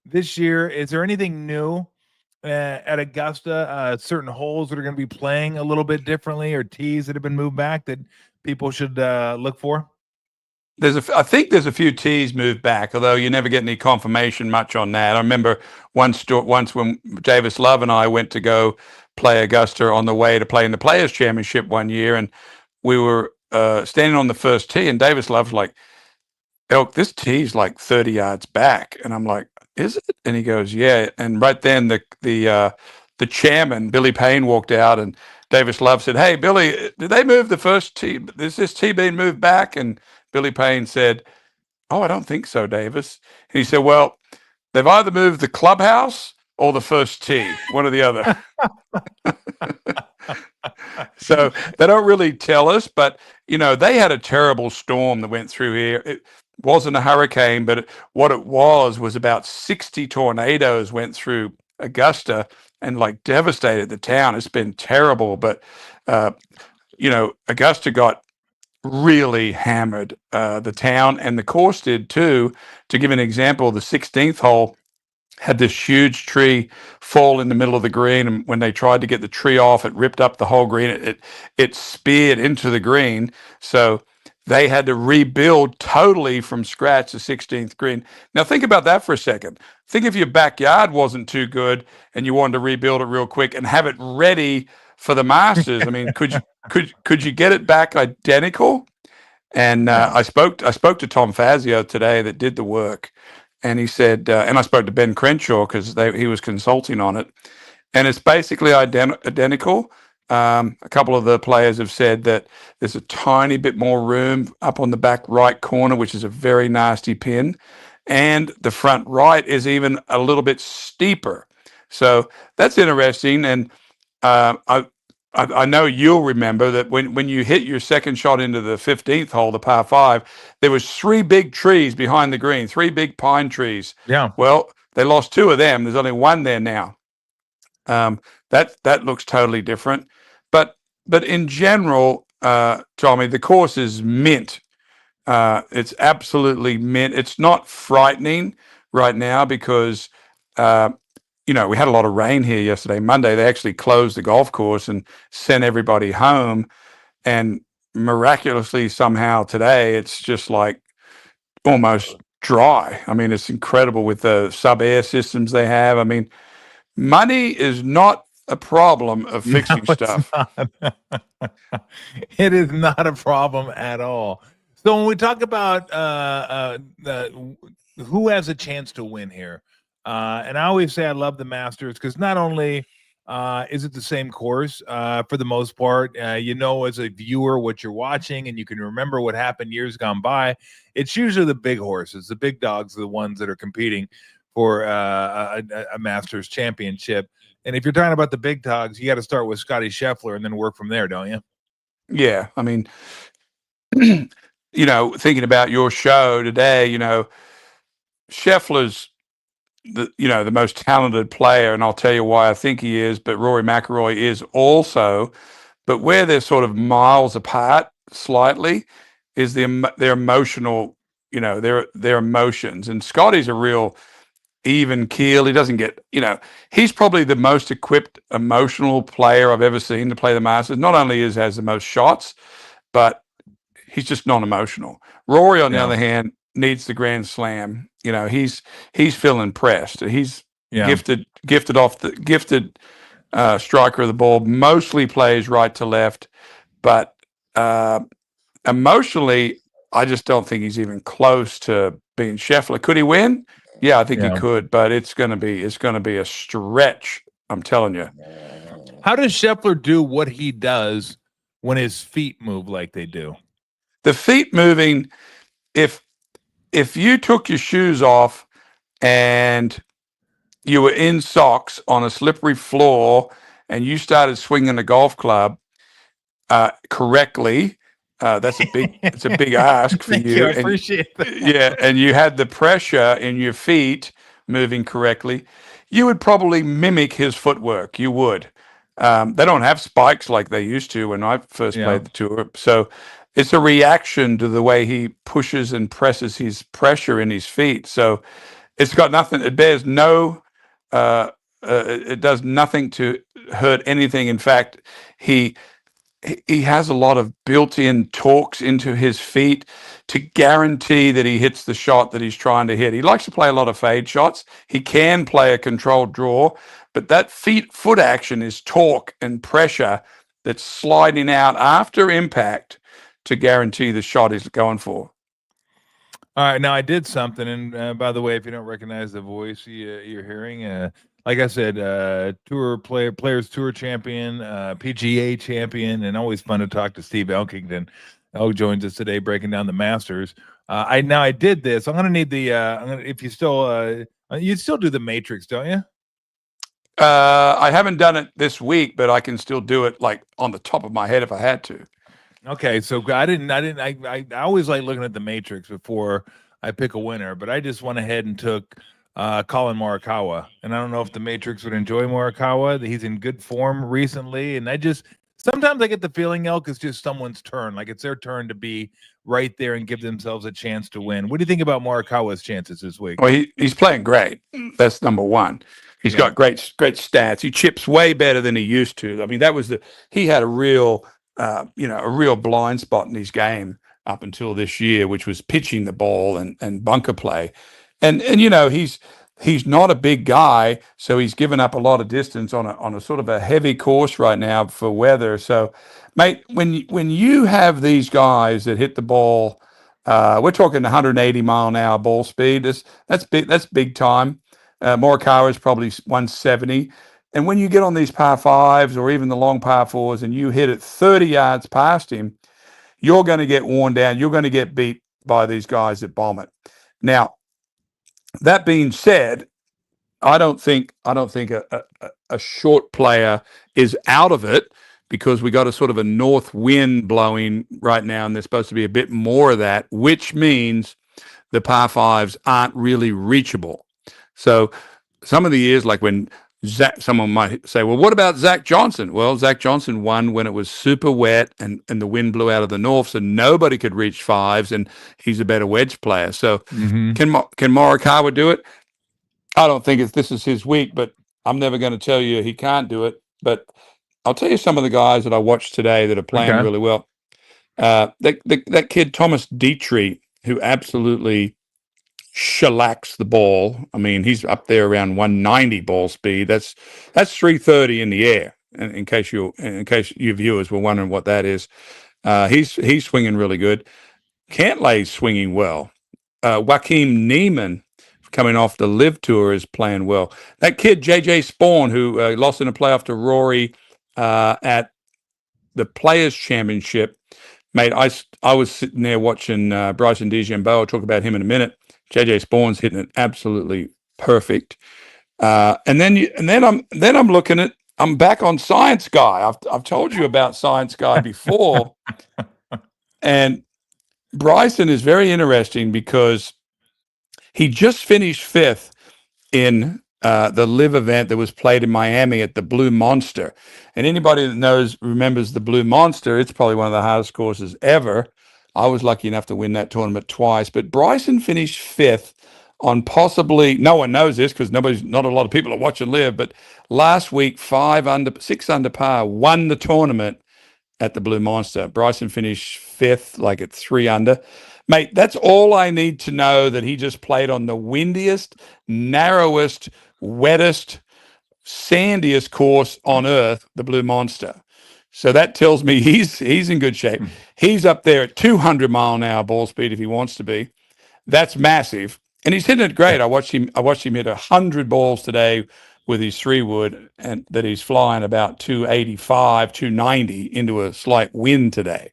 this year. Is there anything new at Augusta? Certain holes that are going to be playing a little bit differently, or tees that have been moved back that people should look for? I think there's a few tees moved back, although you never get any confirmation much on that. I remember once when Davis Love and I went to go play Augusta on the way to play in the Players Championship one year, and we were standing on the first tee, and Davis Love's like, Elk, this tee's like 30 yards back. And I'm like, is it? And he goes, yeah. And right then the chairman, Billy Payne, walked out, and Davis Love said, hey, Billy, did they move the first tee? Is this tee being moved back? And Billy Payne said, oh, I don't think so, Davis. And he said, well, they've either moved the clubhouse or the first tee, one or the other. So they don't really tell us, but, they had a terrible storm that went through here. It wasn't a hurricane, but what it was about 60 tornadoes went through Augusta and like devastated the town. It's been terrible, but, Augusta got really hammered. The town and the course did too. To give an example, the 16th hole had this huge tree fall in the middle of the green, and when they tried to get the tree off, it ripped up the whole green. It speared into the green, so they had to rebuild totally from scratch the 16th green. Now think about that for a second. Think if your backyard wasn't too good and you wanted to rebuild it real quick and have it ready for the Masters. I mean, could you get it back identical? And I spoke to Tom Fazio today that did the work, and he said, and I spoke to Ben Crenshaw because he was consulting on it, and it's basically identical. A couple of the players have said that there's a tiny bit more room up on the back right corner, which is a very nasty pin, and the front right is even a little bit steeper. So that's interesting, and I know you'll remember that when you hit your second shot into the 15th hole, the par 5, there was 3 big trees behind the green, 3 big pine trees. Yeah. Well, they lost 2 of them. There's only 1 there now. That looks totally different. But in general, Tommy, the course is mint. It's absolutely mint. It's not frightening right now because we had a lot of rain here yesterday. Monday, they actually closed the golf course and sent everybody home. And miraculously, somehow today, it's just like almost dry. I mean, it's incredible with the sub-air systems they have. I mean, money is not a problem of fixing stuff. It is not a problem at all. So when we talk about who has a chance to win here, and I always say I love the Masters because not only is it the same course for the most part, as a viewer what you're watching and you can remember what happened years gone by. It's usually the big horses, the big dogs are the ones that are competing for a Masters championship. And if you're talking about the big dogs, you got to start with Scotty Scheffler and then work from there, don't you? Yeah. I mean, thinking about your show today, Scheffler's the most talented player, and I'll tell you why I think he is, but Rory McIlroy is also. But where they're sort of miles apart slightly is their emotional, their emotions. And Scotty's a real even keel. He doesn't get, he's probably the most equipped emotional player I've ever seen to play the Masters. Not only has the most shots, but he's just non-emotional. Rory, on the other hand, needs the Grand Slam. He's feeling pressed. He's gifted striker of the ball. Mostly plays right to left, but emotionally, I just don't think he's even close to being Scheffler. Could he win? Yeah, I think he could, but it's going to be a stretch. I'm telling you. How does Scheffler do what he does when his feet move like they do? The feet moving, if you took your shoes off and you were in socks on a slippery floor and you started swinging a golf club correctly, it's a big ask for you. I appreciate that. Yeah, and you had the pressure in your feet moving correctly, you would probably mimic his footwork. You would. They don't have spikes like they used to when I first played the tour. So it's a reaction to the way he pushes and presses his pressure in his feet. So it's got nothing. It bears no. It does nothing to hurt anything. In fact, he has a lot of built-in torques into his feet to guarantee that he hits the shot that he's trying to hit. He likes to play a lot of fade shots. He can play a controlled draw, but that foot action is torque and pressure that's sliding out after impact to guarantee the shot he's going for. All right, now I did something, and by the way, if you don't recognize the voice you're hearing, like I said, players tour champion, PGA champion, and always fun to talk to Steve Elkington. who joins us today, breaking down the Masters. I did this. I'm gonna need the. If you still do the Matrix, don't you? I haven't done it this week, but I can still do it like on the top of my head if I had to. Okay, so I always like looking at the Matrix before I pick a winner, but I just went ahead and took Colin Morikawa, and I don't know if the Matrix would enjoy Morikawa. He's in good form recently, and sometimes I get the feeling, Elk, it's just someone's turn, like it's their turn to be right there and give themselves a chance to win. What do you think about Morikawa's chances this week? Well, he's playing great. That's number one. He's got great stats. He chips way better than he used to. I mean, he had a real blind spot in his game up until this year, which was pitching the ball and bunker play. And he's not a big guy, so he's given up a lot of distance on a sort of a heavy course right now for weather. So, mate, when you have these guys that hit the ball We're talking 180 mile an hour ball speed. That's big. That's big time. Morikawa is probably 170. And when you get on these par fives or even the long par fours and you hit it 30 yards past him, you're going to get worn down. You're going to get beat by these guys that bomb it. Now, that being said, I don't think a short player is out of it because we got a sort of a north wind blowing right now, and there's supposed to be a bit more of that, which means the par fives aren't really reachable. So some of the years, like when someone might say, well, what about Zach Johnson? Well, Zach Johnson won when it was super wet and the wind blew out of the north, so nobody could reach fives, and he's a better wedge player. So can Morikawa do it? I don't think this is his week, but I'm never going to tell you he can't do it. But I'll tell you some of the guys that I watched today that are playing really well. That kid Thomas Dietrich, who absolutely shellacks the ball. I mean, he's up there around 190 ball speed. That's 330 in the air. In case you viewers were wondering what that is, he's swinging really good. Cantlay's swinging well. Joaquin Neiman, coming off the Live Tour, is playing well. That kid JJ Spawn, who lost in a playoff to Rory at the Players Championship, mate. I was sitting there watching Bryson DeChambeau. I'll talk about him in a minute. JJ Spawn's hitting it absolutely perfect. And then I'm looking at. I'm back on Science Guy. I've told you about Science Guy before, and Bryson is very interesting because he just finished fifth in the Live event that was played in Miami at the Blue Monster. And anybody that remembers the Blue Monster, it's probably one of the hardest courses ever. I was lucky enough to win that tournament twice. But Bryson finished fifth on possibly, no one knows this because not a lot of people are watching Live, but last week, 6 under par, won the tournament at the Blue Monster. Bryson finished fifth, like at 3 under. Mate, that's all I need to know, that he just played on the windiest, narrowest, wettest, sandiest course on earth, the Blue Monster. So that tells me he's in good shape. He's up there at 200 mile an hour ball speed if he wants to be. That's massive. And he's hitting it great. I watched him hit 100 balls today with his 3-wood, and that he's flying about 285, 290 into a slight wind today.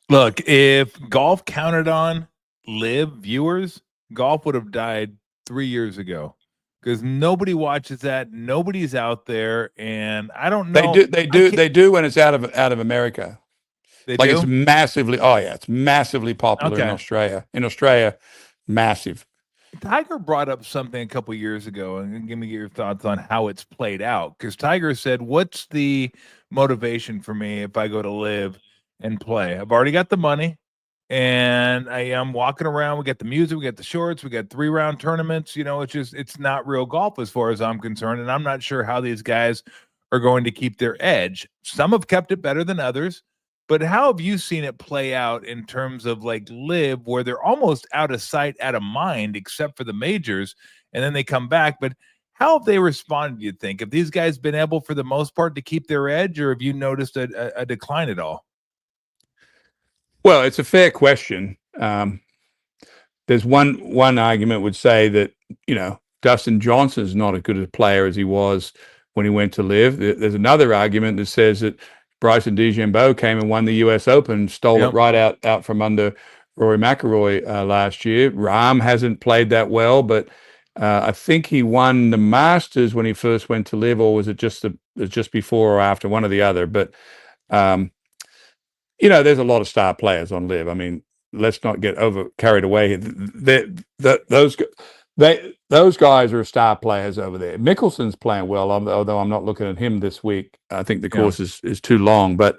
Look, if golf counted on Live viewers, golf would have died 3 years ago because nobody watches that. Nobody's out there, and I don't know. They do when it's out of America. It's massively. Oh yeah, it's massively popular in Australia. In Australia, massive. Tiger brought up something a couple years ago, and give me your thoughts on how it's played out. Because Tiger said, "What's the motivation for me if I go to Live and play? I've already got the money, and I am walking around. We got the music, we got the shorts, we got 3-round tournaments. It's not real golf as far as I'm concerned, and I'm not sure how these guys are going to keep their edge. Some have kept it better than others." But how have you seen it play out in terms of like Live, where they're almost out of sight, out of mind, except for the majors, and then they come back? But how have they responded, do you think? Have these guys been able, for the most part, to keep their edge, or have you noticed a decline at all? Well, it's a fair question. There's one argument would say that, Dustin Johnson is not as good a player as he was when he went to Live. There's another argument that says that Bryson DeChambeau came and won the U.S. Open, stole it right out from under Rory McIlroy last year. Rahm hasn't played that well, but I think he won the Masters when he first went to Live, or was it just before or after, one or the other? But there's a lot of star players on Live. I mean, let's not get carried away. Those guys are star players over there. Mickelson's playing well, although I'm not looking at him this week. I think the course is too long. But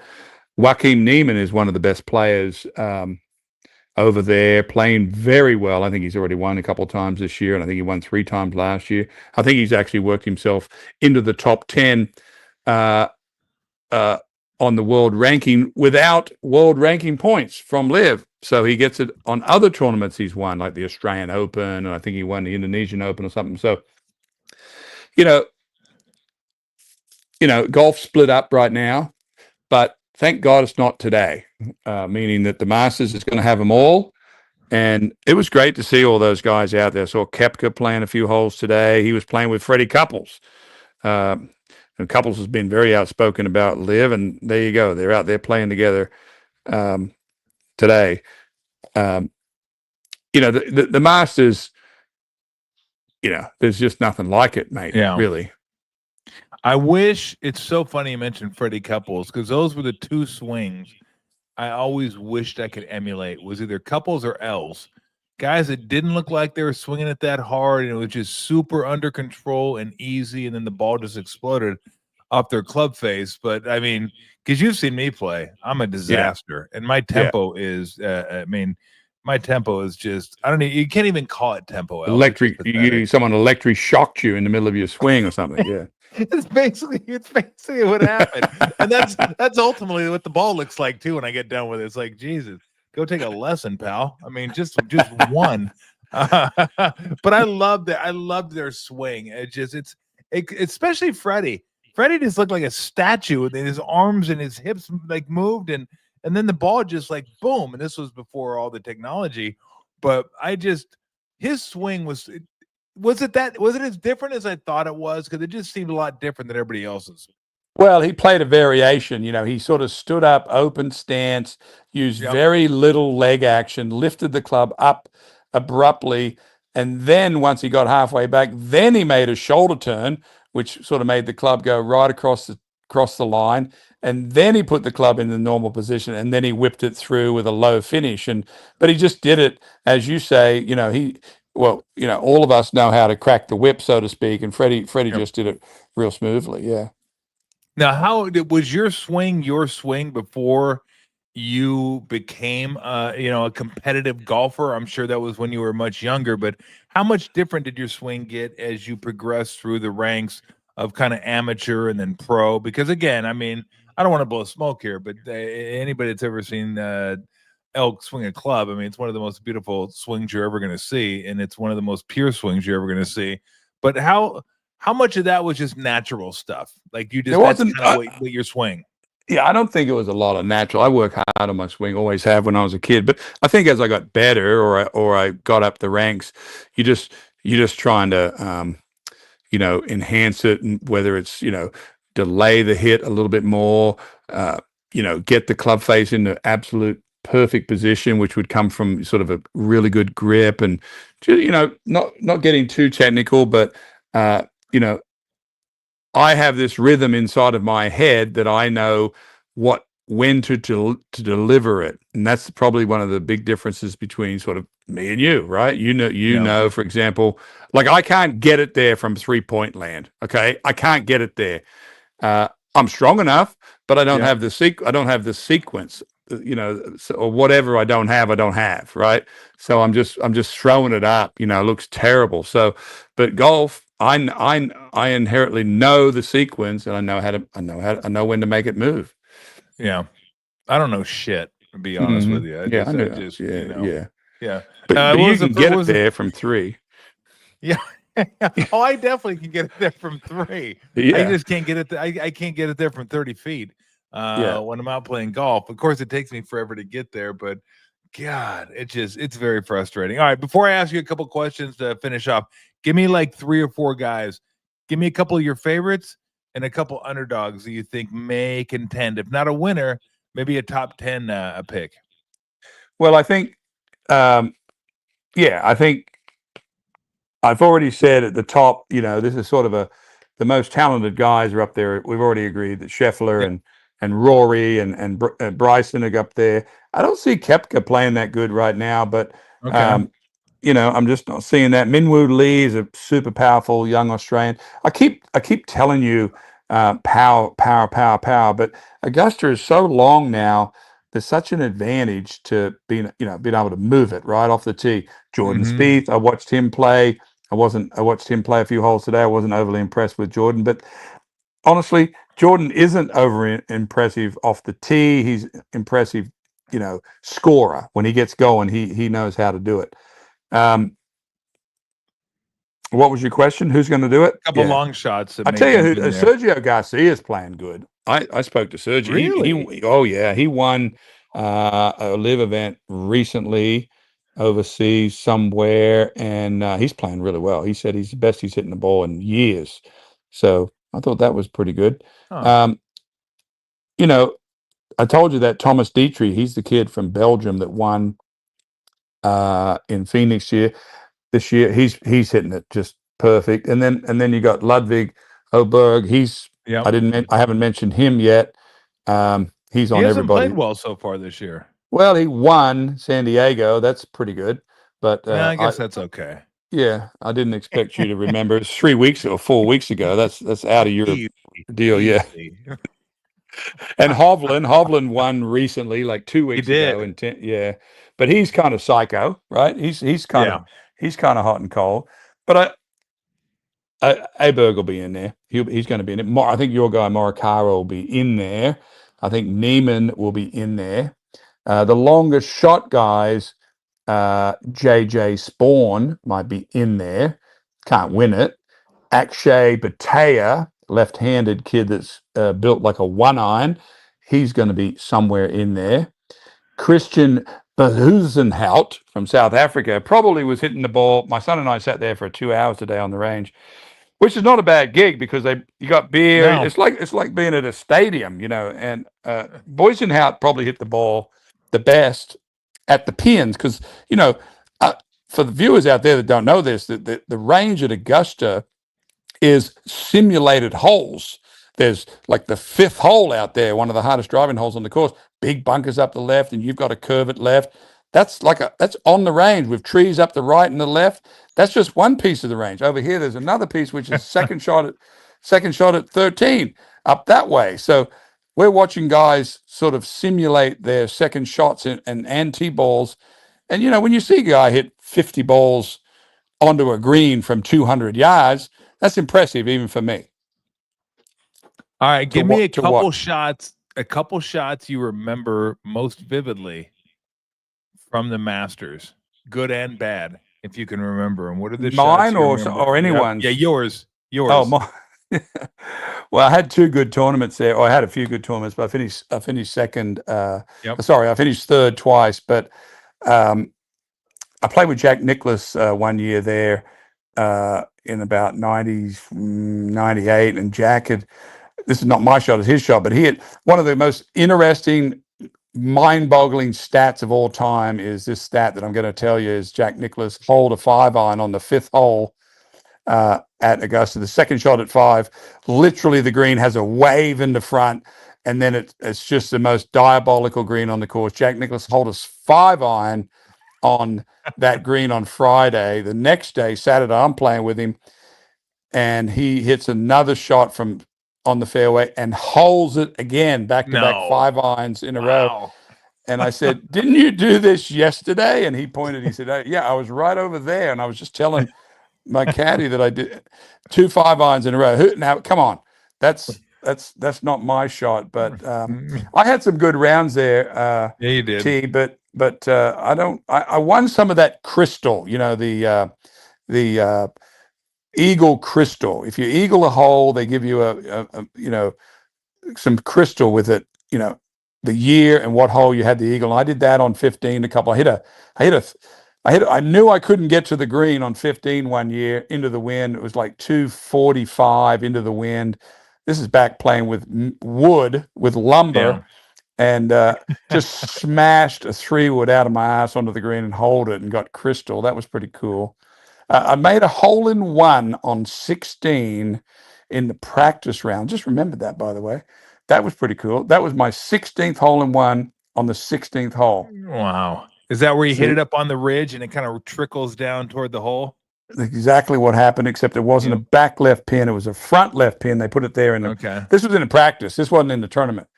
Joaquin Neiman is one of the best players over there, playing very well. I think he's already won a couple of times this year, and I think he won 3 times last year. I think he's actually worked himself into the top 10 on the world ranking without world ranking points from Live. So he gets it on other tournaments he's won, like the Australian Open, and I think he won the Indonesian Open or something. So, golf split up right now, but thank God it's not today, meaning that the Masters is going to have them all. And it was great to see all those guys out there. I saw Koepka playing a few holes today. He was playing with Freddie Couples. And Couples has been very outspoken about Liv, and there you go. They're out there playing together today. The Masters, there's just nothing like it, mate. Yeah. Really. I wish, it's so funny you mentioned Freddie Couples, because those were the two swings I always wished I could emulate. Was either Couples or Els. Guys that didn't look like they were swinging it that hard, and it was just super under control and easy, and then the ball just exploded off their club face. But I mean, because you've seen me play, I'm a disaster, and my tempo is. My tempo is just. I don't know. You can't even call it tempo. Electric. Someone electric shocked you in the middle of your swing or something. Yeah. It's basically what happened, and that's ultimately what the ball looks like too. When I get done with it, it's like, Jesus, go take a lesson, pal. I mean, just one. But I love that. I loved their swing. Especially Freddie. Freddie just looked like a statue, and his arms and his hips like moved, and then the ball just like boom. And this was before all the technology, but his swing was. Was it as different as I thought it was? Because it just seemed a lot different than everybody else's. Well, he played a variation. He sort of stood up, open stance, used very little leg action, lifted the club up abruptly, and then once he got halfway back, then he made a shoulder turn, which sort of made the club go right across the line, and then he put the club in the normal position, and then he whipped it through with a low finish. But he just did it, as you say. All of us know how to crack the whip, so to speak, and Freddie just did it real smoothly. Yeah. Now, how was your swing before you became a competitive golfer? I'm sure that was when you were much younger, but how much different did your swing get as you progressed through the ranks of kind of amateur and then pro? Because again, I mean, I don't want to blow smoke here, but anybody that's ever seen elk swing a club, I mean, it's one of the most beautiful swings you're ever going to see, and it's one of the most pure swings you're ever going to see. But how much of that was just natural stuff? Like you just that's kind of what your swing. Yeah, I don't think it was a lot of natural. I work hard on my swing, always have when I was a kid. But I think as I got better, or I got up the ranks, you're just trying to enhance it, and whether it's delay the hit a little bit more, get the club face in the absolute perfect position, which would come from sort of a really good grip, and not getting too technical, but I have this rhythm inside of my head that I know when to deliver it, and that's probably one of the big differences between sort of me and you, right? Know, for example, like I can't get it there from 3-point land. Okay, I can't get it there. I'm strong enough, but I don't have the I don't have the sequence. Or whatever I don't have, right? So I'm just throwing it up. It looks terrible. So, but golf, I inherently know the sequence, and I know when to make it move. Yeah, I don't know shit, to be honest with you. Yeah. But you can get it there from 3. Yeah. Oh, I definitely can get it there from 3. Yeah. I just can't get it. I can't get it there from 30 feet. When I'm out playing golf. Of course, it takes me forever to get there, but God, it's very frustrating. All right, before I ask you a couple questions to finish off, give me like 3 or 4 guys. Give me a couple of your favorites and a couple underdogs that you think may contend. If not a winner, maybe a top 10 a pick. Well, I think, I think I've already said at the top, this is sort of the most talented guys are up there. We've already agreed that Scheffler and Rory and Bryson are up there. I don't see Koepka playing that good right now, but I'm just not seeing that. Minwoo Lee is a super powerful young Australian. I keep telling you, power, but Augusta is so long now. There's such an advantage to being able to move it right off the tee. Jordan Spieth, I watched him play. I watched him play a few holes today. I wasn't overly impressed with Jordan, but honestly, Jordan isn't over impressive off the tee. He's impressive, scorer. When he gets going, he knows how to do it. What was your question? Who's going to do it? A couple long shots. I tell you who, Sergio Garcia is playing good. I spoke to Sergio. Really? Oh yeah, he won a live event recently overseas somewhere, and he's playing really well. He said he's the best he's hitting the ball in years. So I thought that was pretty good. Huh. Um, you know, I told you that Thomas Dietrich, he's the kid from Belgium that won in Phoenix this year. He's hitting it just perfect. And then you got Ludwig Oberg. Yep. I haven't mentioned him yet. He's He on hasn't played everybody. well so far this year. Well, he won San Diego. That's pretty good. But Yeah, I guess that's okay. yeah, I didn't expect you to remember. It's 3 weeks or 4 weeks ago. That's out of your Easy. deal. Yeah. Easy. And Hovland won recently, like 2 He weeks did. ago. Yeah, but he's kind of psycho, right? He's kind of hot and cold. But Aberg will be in there. He's going to be in it. I think your guy Morikawa will be in there. I think Neiman will be in there. The longest shot guys, JJ Spawn might be in there. Can't win it. Akshay Bhatia, left-handed kid that's built like a one iron. He's going to be somewhere in there. Christian Bezuidenhout from South Africa probably was hitting the ball. My son and I sat there for 2 hours today on the range, which is not a bad gig because you got beer. No. It's like being at a stadium, And Boysenhout probably hit the ball the best at the pins because for the viewers out there that don't know this, the range at Augusta is simulated holes. There's like the fifth hole out there, one of the hardest driving holes on the course. Big bunkers up the left, and you've got to curve it left. That's on the range with trees up the right and the left. That's just one piece of the range. Over here, there's another piece which is second shot at 13 up that way. So we're watching guys sort of simulate their second shots and tee balls. And when you see a guy hit 50 balls onto a green from 200 yards, that's impressive even for me. All right, give me a couple what? shots. A couple shots you remember most vividly from the Masters, good and bad, if you can remember. And what are the mine shots or anyone's? Yeah, yours. Oh, my. Well, I had two good tournaments there. Or I had a few good tournaments, but I finished second. Sorry, I finished third twice. But I played with Jack Nicklaus 1 year there in about 98, and Jack had. This is not my shot; it's his shot. But he had one of the most interesting, mind-boggling stats of all time. Is this stat that I'm going to tell you? Is Jack Nicklaus holed a 5-iron on the fifth hole at Augusta. The second shot at 5, literally the green has a wave in the front, and then it's just the most diabolical green on the course. Jack Nicklaus holed a 5-iron on that green on Friday. The next day, Saturday, I'm playing with him, and he hits another shot from on the fairway and holds it again, back-to-back 5-irons in a row. And I said, "Didn't you do this yesterday?" And he pointed. He said, "Yeah, I was right over there, and I was just telling my caddy that I did 2 5-irons in a row." Now, come on, that's not my shot, but I had some good rounds there. Yeah, you did. T, but I won some of that crystal. The Eagle crystal. If you eagle a hole, they give you a some crystal with it. The year and what hole you had the eagle. And I did that on 15. I knew I couldn't get to the green on 15 1 year into the wind. It was like 245 into the wind. This is back playing with wood, with lumber, and just smashed a 3-wood out of my ass onto the green and hold it and got crystal. That was pretty cool. I made a hole-in-one on 16 in the practice round. Just remembered that, by the way. That was pretty cool. That was my 16th hole-in-one on the 16th hole. Wow. Is that where you hit it up on the ridge and it kind of trickles down toward the hole? Exactly what happened, except it wasn't a back left pin. It was a front left pin. They put it there. This was in the practice. This wasn't in the tournament.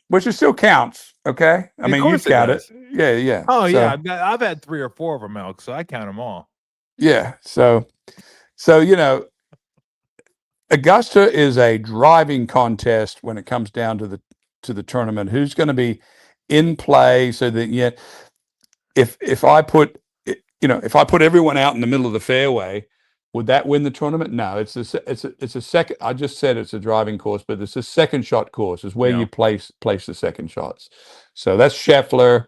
Which it still counts. Okay. I mean, you count it. Yeah. Yeah. Oh, yeah. I've had 3 or 4 of them, Elk, so I count them all. Yeah. So Augusta is a driving contest when it comes down to the tournament. Who's going to be in play? So that if I put everyone out in the middle of the fairway, Would that win the tournament? No, it's a second. I just said it's a driving course, but it's a second shot course. Is where Yeah. you place the second shots. So that's Scheffler.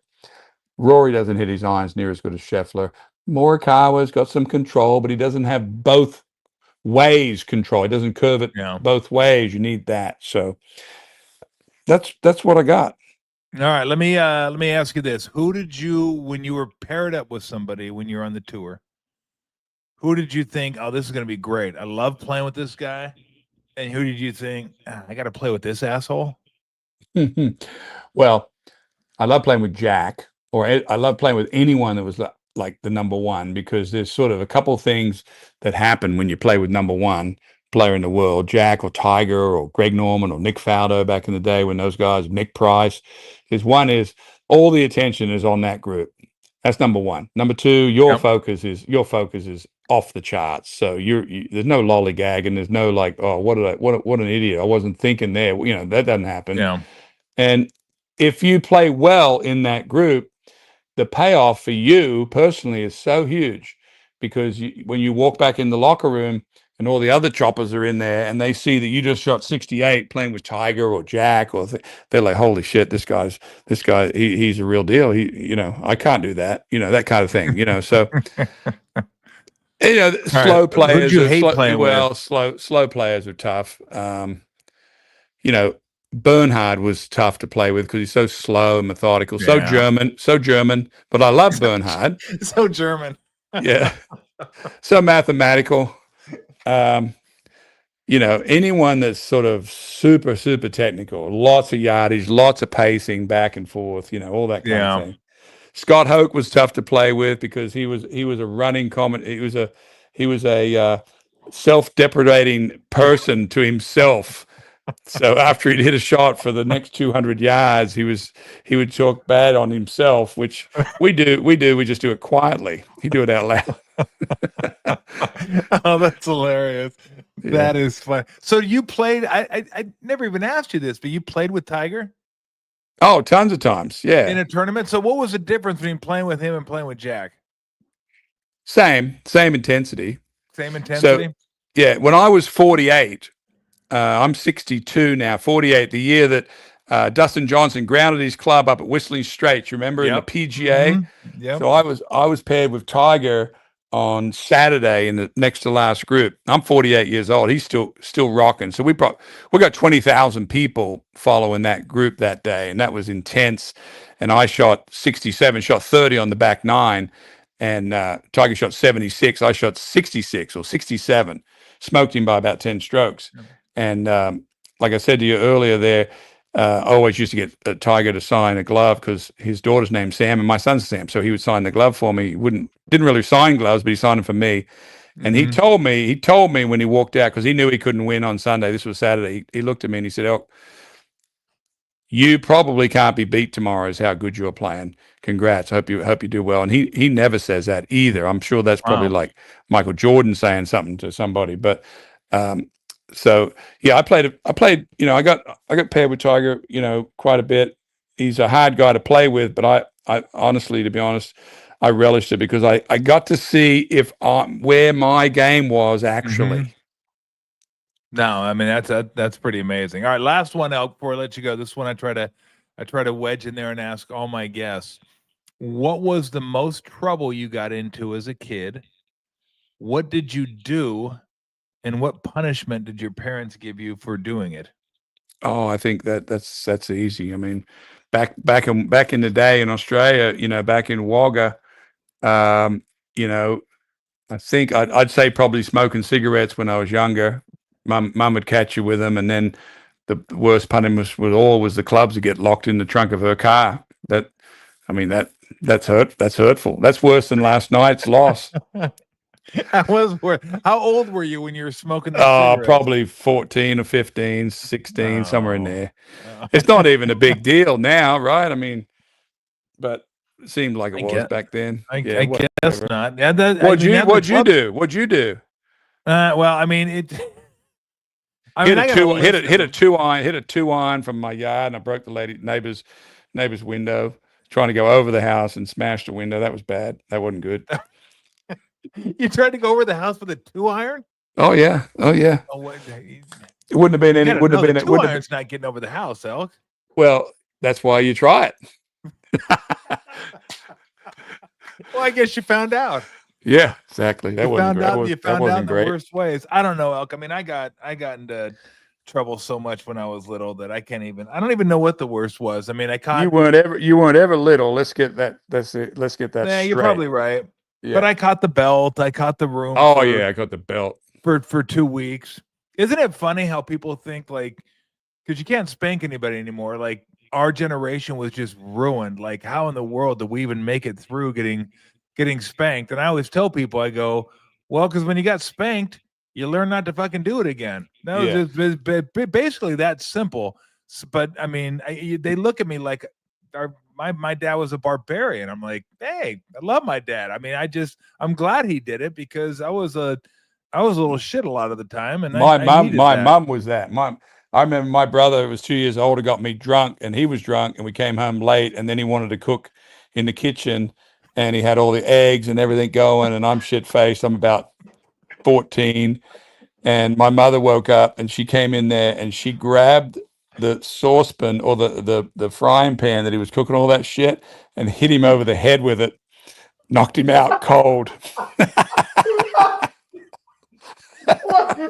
Rory doesn't hit his irons near as good as Scheffler. Morikawa's got some control, but he doesn't have both ways control. He doesn't curve it Yeah. both ways. You need that. So that's what I got. All right. Let me ask you this. Who did you, when you were paired up with somebody when you were on the tour, who did you think, oh, this is going to be great? I love playing with this guy. And who did you think, I got to play with this asshole? Well, I love playing with Jack, or I love playing with anyone that was like the number one, because there's sort of a couple things that happen when you play with number one player in the world, Jack or Tiger or Greg Norman or Nick Faldo back in the day when those guys, Nick Price. One is all the attention is on that group. That's number one. Number two, your focus is off the charts. So there's no lollygagging. There's no like, oh, what an idiot. I wasn't thinking there. You know, that doesn't happen. Yeah. And if you play well in that group, the payoff for you personally is so huge, because when you walk back in the locker room and all the other choppers are in there and they see that you just shot 68 playing with Tiger or Jack, or they're like, holy shit, this guy, he's a real deal. I can't do that, that kind of thing, so, slow players slow players are tough. Bernhard was tough to play with because he's so slow and methodical, so German, but I love Bernhard. So German. Yeah. So mathematical. Anyone that's sort of super, super technical, lots of yardage, lots of pacing back and forth, all that kind of thing. Scott Hoke was tough to play with because he was a running comment. He was a self-deprecating person to himself. So after he'd hit a shot for the next 200 yards, he would talk bad on himself, which we do. We just do it quietly. He do it out loud. Oh, that's hilarious. Yeah. That is fun. So you played, I never even asked you this, but you played with Tiger? Oh, tons of times. Yeah. In a tournament. So what was the difference between playing with him and playing with Jack? Same intensity. Same intensity? So, yeah. When I was 48, I'm 62 now, 48, the year that Dustin Johnson grounded his club up at Whistling Straits, remember, in the PGA? Mm-hmm. Yep. So I was paired with Tiger on Saturday in the next to last group. I'm 48 years old. He's still rocking. So we got 20,000 people following that group that day, and that was intense. And I shot 67, shot 30 on the back nine, and Tiger shot 76. I shot 66 or 67, smoked him by about 10 strokes. Mm-hmm. And like I said to you earlier there, I always used to get Tiger to sign a glove because his daughter's name's Sam and my son's Sam. So he would sign the glove for me. He didn't really sign gloves, but he signed them for me. And he told me when he walked out, because he knew he couldn't win on Sunday. This was Saturday. He looked at me and he said, "Oh, you probably can't be beat tomorrow is how good you're playing. Congrats. I hope you do well." And he never says that either. I'm sure that's probably like Michael Jordan saying something to somebody. But so yeah, I played, I got paired with Tiger, quite a bit. He's a hard guy to play with, but I honestly, to be honest, I relished it because I got to see where my game was actually. Mm-hmm. No, I mean that's pretty amazing. All right, last one out before I let you go. This one I try to wedge in there and ask all my guests. What was the most trouble you got into as a kid? What did you do? And what punishment did your parents give you for doing it? Oh, I think that's easy. I mean, back in the day in Australia, back in Wagga, I think I'd say probably smoking cigarettes when I was younger. Mum would catch you with them, and then the worst punishment was the clubs would get locked in the trunk of her car. That's hurtful. That's worse than last night's loss. How old were you when you were smoking the cigarettes? Probably 14 or 15, 16, somewhere in there. It's not even a big deal now, right? I mean, but it seemed like it was back then. I guess not. Yeah, what'd you do? Well, I mean, hit a two iron from my yard, and I broke the neighbor's window, trying to go over the house and smashed the window. That was bad. That wasn't good. You tried to go over the house with a 2-iron? Oh yeah. Oh yeah. Oh, what? It wouldn't have been any. You gotta Wouldn't know have the been. It two wouldn't have iron's not getting over the house, Elk. Well, that's why you try it. Well, I guess you found out. Yeah, exactly. That You wasn't found great. out. You That found out wasn't in the great. worst ways. I don't know, Elk. I mean, I got into trouble so much when I was little that I don't even know what the worst was. I mean, I caught. You weren't ever little. Let's get that. Let's get that Yeah, you're straight. probably right. Yeah. But I caught the belt. I caught the room. Oh yeah, I got the belt. For 2 weeks. Isn't it funny how people think like, because you can't spank anybody anymore. Like our generation was just ruined. Like how in the world did we even make it through getting spanked? And I always tell people, I go, well, because when you got spanked, you learn not to fucking do it again. That was just basically that simple. But I mean, they look at me like my dad was a barbarian. I'm like, hey, I love my dad. I mean, I'm glad he did it because I was a little shit a lot of the time, and my mom mom was that. I remember my brother was 2 years older, got me drunk, and he was drunk, and we came home late, and then he wanted to cook in the kitchen, and he had all the eggs and everything going, and I'm shit faced. I'm about 14, and my mother woke up, and she came in there, and she grabbed the saucepan or the frying pan that he was cooking all that shit, and hit him over the head with it, knocked him out cold.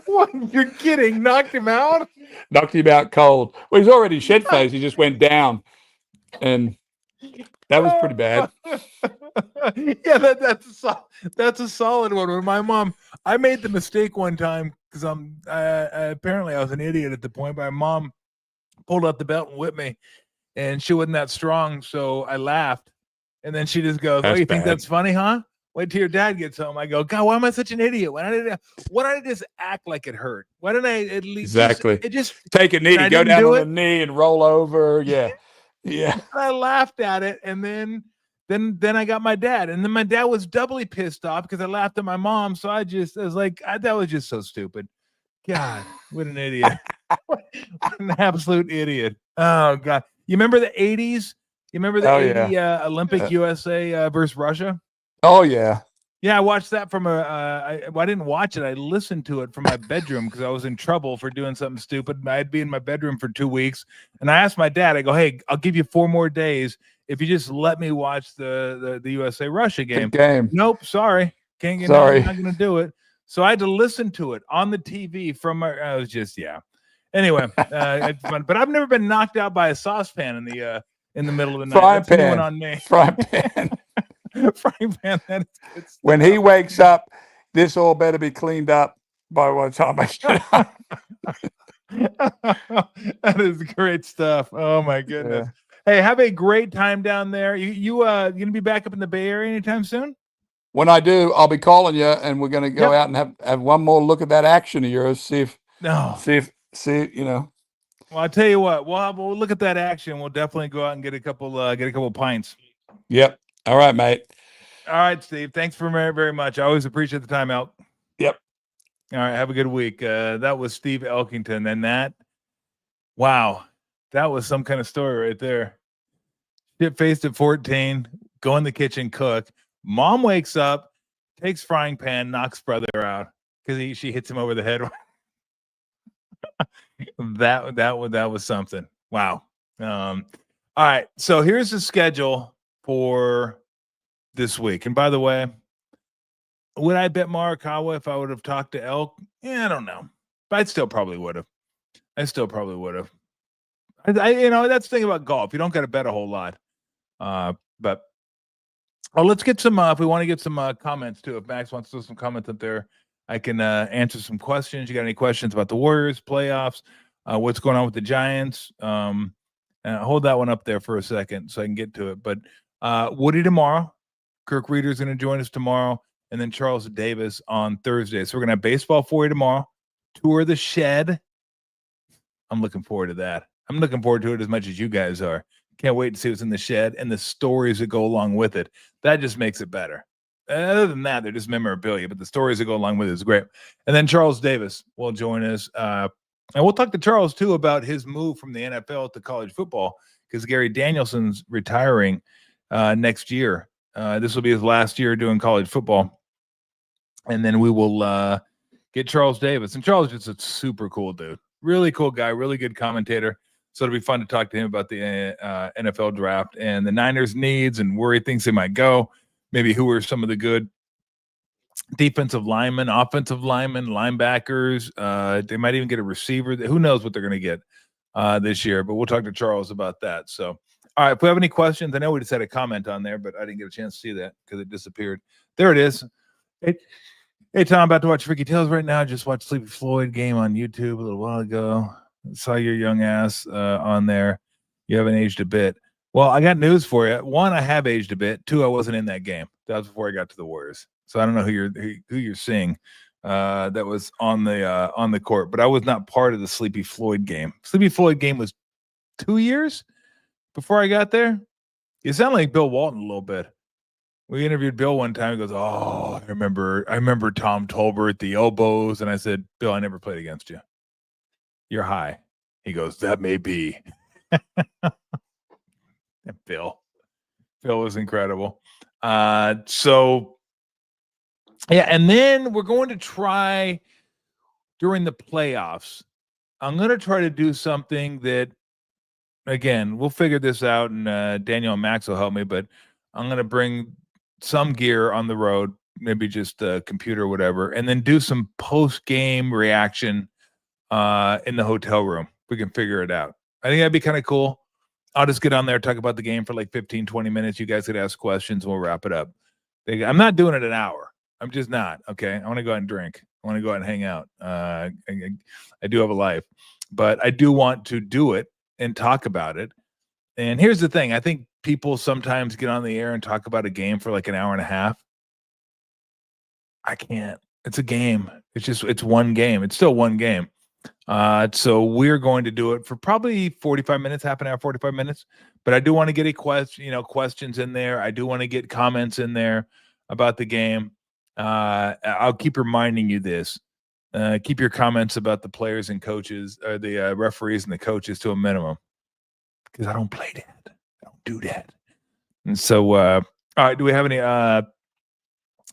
What? You're kidding? Knocked him out? Knocked him out cold. Well, he's already shit faced. He just went down, and that was pretty bad. Yeah, that's a solid one. When my mom, I made the mistake one time because apparently I was an idiot at the point. But my mom pulled out the belt and whipped me, and she wasn't that strong, so I laughed, and then she just goes, "Oh, you think that's funny, huh? Wait till your dad gets home." I go, God, why am I such an idiot? Why didn't I just act like it hurt? Why didn't I at least just take a knee, go down on the knee and roll over? Yeah. Yeah. I laughed at it, and then I got my dad, and then my dad was doubly pissed off because I laughed at my mom. So I was like, that was just so stupid. God, what an idiot. What an absolute idiot. Oh God. You remember the 80s? You remember the 80 Olympic USA versus Russia? Oh yeah. Yeah, I watched that from I didn't watch it. I listened to it from my bedroom because I was in trouble for doing something stupid. I'd be in my bedroom for 2 weeks, and I asked my dad. I go, "Hey, I'll give you 4 more days if you just let me watch the USA Russia game." Nope, sorry, can't get. Sorry, I'm not gonna do it. So I had to listen to it on the TV from my. I was just Anyway, it's fun, but I've never been knocked out by a saucepan in the middle of the night. Frying pan. New one on me. Frying pan. Frying pan. That is good stuff. When he wakes up, this all better be cleaned up by one time I get up. That is great stuff. Oh my goodness. Yeah. Hey, have a great time down there. You gonna be back up in the Bay Area anytime soon? When I do, I'll be calling you, and we're gonna go out and have one more look at that action of yours. See you know. Well, I'll tell you what. We'll look at that action. We'll definitely go out and get a couple pints. Yep. All right, mate. All right, Steve. Thanks very, very much. I always appreciate the time out. Yep. All right. Have a good week. That was Steve Elkington. And wow, that was some kind of story right there. Shit-faced at 14, go in the kitchen, cook. Mom wakes up, takes frying pan, knocks brother out because she hits him over the head. that was something. Wow. All right. So here's the schedule for this week. And by the way, would I bet Morikawa if I would have talked to Elk? Yeah, I don't know. But I still probably would have. I that's the thing about golf. You don't got to bet a whole lot. But let's get some if we want to get some comments too. If Max wants to do some comments up there, I can answer some questions. You got any questions about the Warriors playoffs? What's going on with the Giants? Hold that one up there for a second so I can get to it. But Woody tomorrow. Kirk Reeder's going to join us tomorrow, and then Charles Davis on Thursday. So we're going to have baseball for you tomorrow. Tour the shed. I'm looking forward to that. I'm looking forward to it as much as you guys are. Can't wait to see what's in the shed and the stories that go along with it. That just makes it better. Other than that, they're just memorabilia, but the stories that go along with it is great. And then Charles Davis will join us. And we'll talk to Charles, too, about his move from the NFL to college football because Gary Danielson's retiring next year. This will be his last year doing college football. And then we will get Charles Davis. And Charles is just a super cool dude. Really cool guy, really good commentator. So it'll be fun to talk to him about the NFL draft and the Niners' needs and where he thinks they might go. Maybe who are some of the good defensive linemen, offensive linemen, linebackers. They might even get a receiver. Who knows what they're going to get this year, but we'll talk to Charles about that. So, all right, if we have any questions, I know we just had a comment on there, but I didn't get a chance to see that because it disappeared. There it is. Hey, Tom, about to watch Freaky Tales right now. Just watched Sleepy Floyd game on YouTube a little while ago. Saw your young ass on there. You haven't aged a bit. Well, I got news for you. One, I have aged a bit. Two, I wasn't in that game. That was before I got to the Warriors. So I don't know who you're seeing that was on the court, but I was not part of the Sleepy Floyd game. Sleepy Floyd game was 2 years before I got there. You sound like Bill Walton a little bit. We interviewed Bill one time. He goes, "Oh, I remember Tom Tolbert, the elbows." And I said, "Bill, I never played against you. You're high." He goes, "That may be." Bill was incredible. So yeah, and then we're going to try during the playoffs. I'm going to try to do something that, again, we'll figure this out, and Daniel and Max will help me, but I'm going to bring some gear on the road, maybe just a computer or whatever, and then do some post-game reaction in the hotel room. We can figure it out. I think that'd be kind of cool. I'll just get on there, talk about the game for like 15, 20 minutes. You guys could ask questions, and we'll wrap it up. I'm not doing it an hour. I'm just not. Okay. I want to go out and drink. I want to go out and hang out. I do have a life, but I do want to do it and talk about it. And here's the thing. I think people sometimes get on the air and talk about a game for like an hour and a half. I can't. It's a game. It's one game. It's still one game. So we're going to do it for probably 45 minutes, half an hour, 45 minutes. But I do want to get questions in there. I do want to get comments in there about the game. I'll keep reminding you this. Keep your comments about the players and coaches, or the referees and the coaches, to a minimum, because I don't play that. I don't do that. And so, all right, do we have any?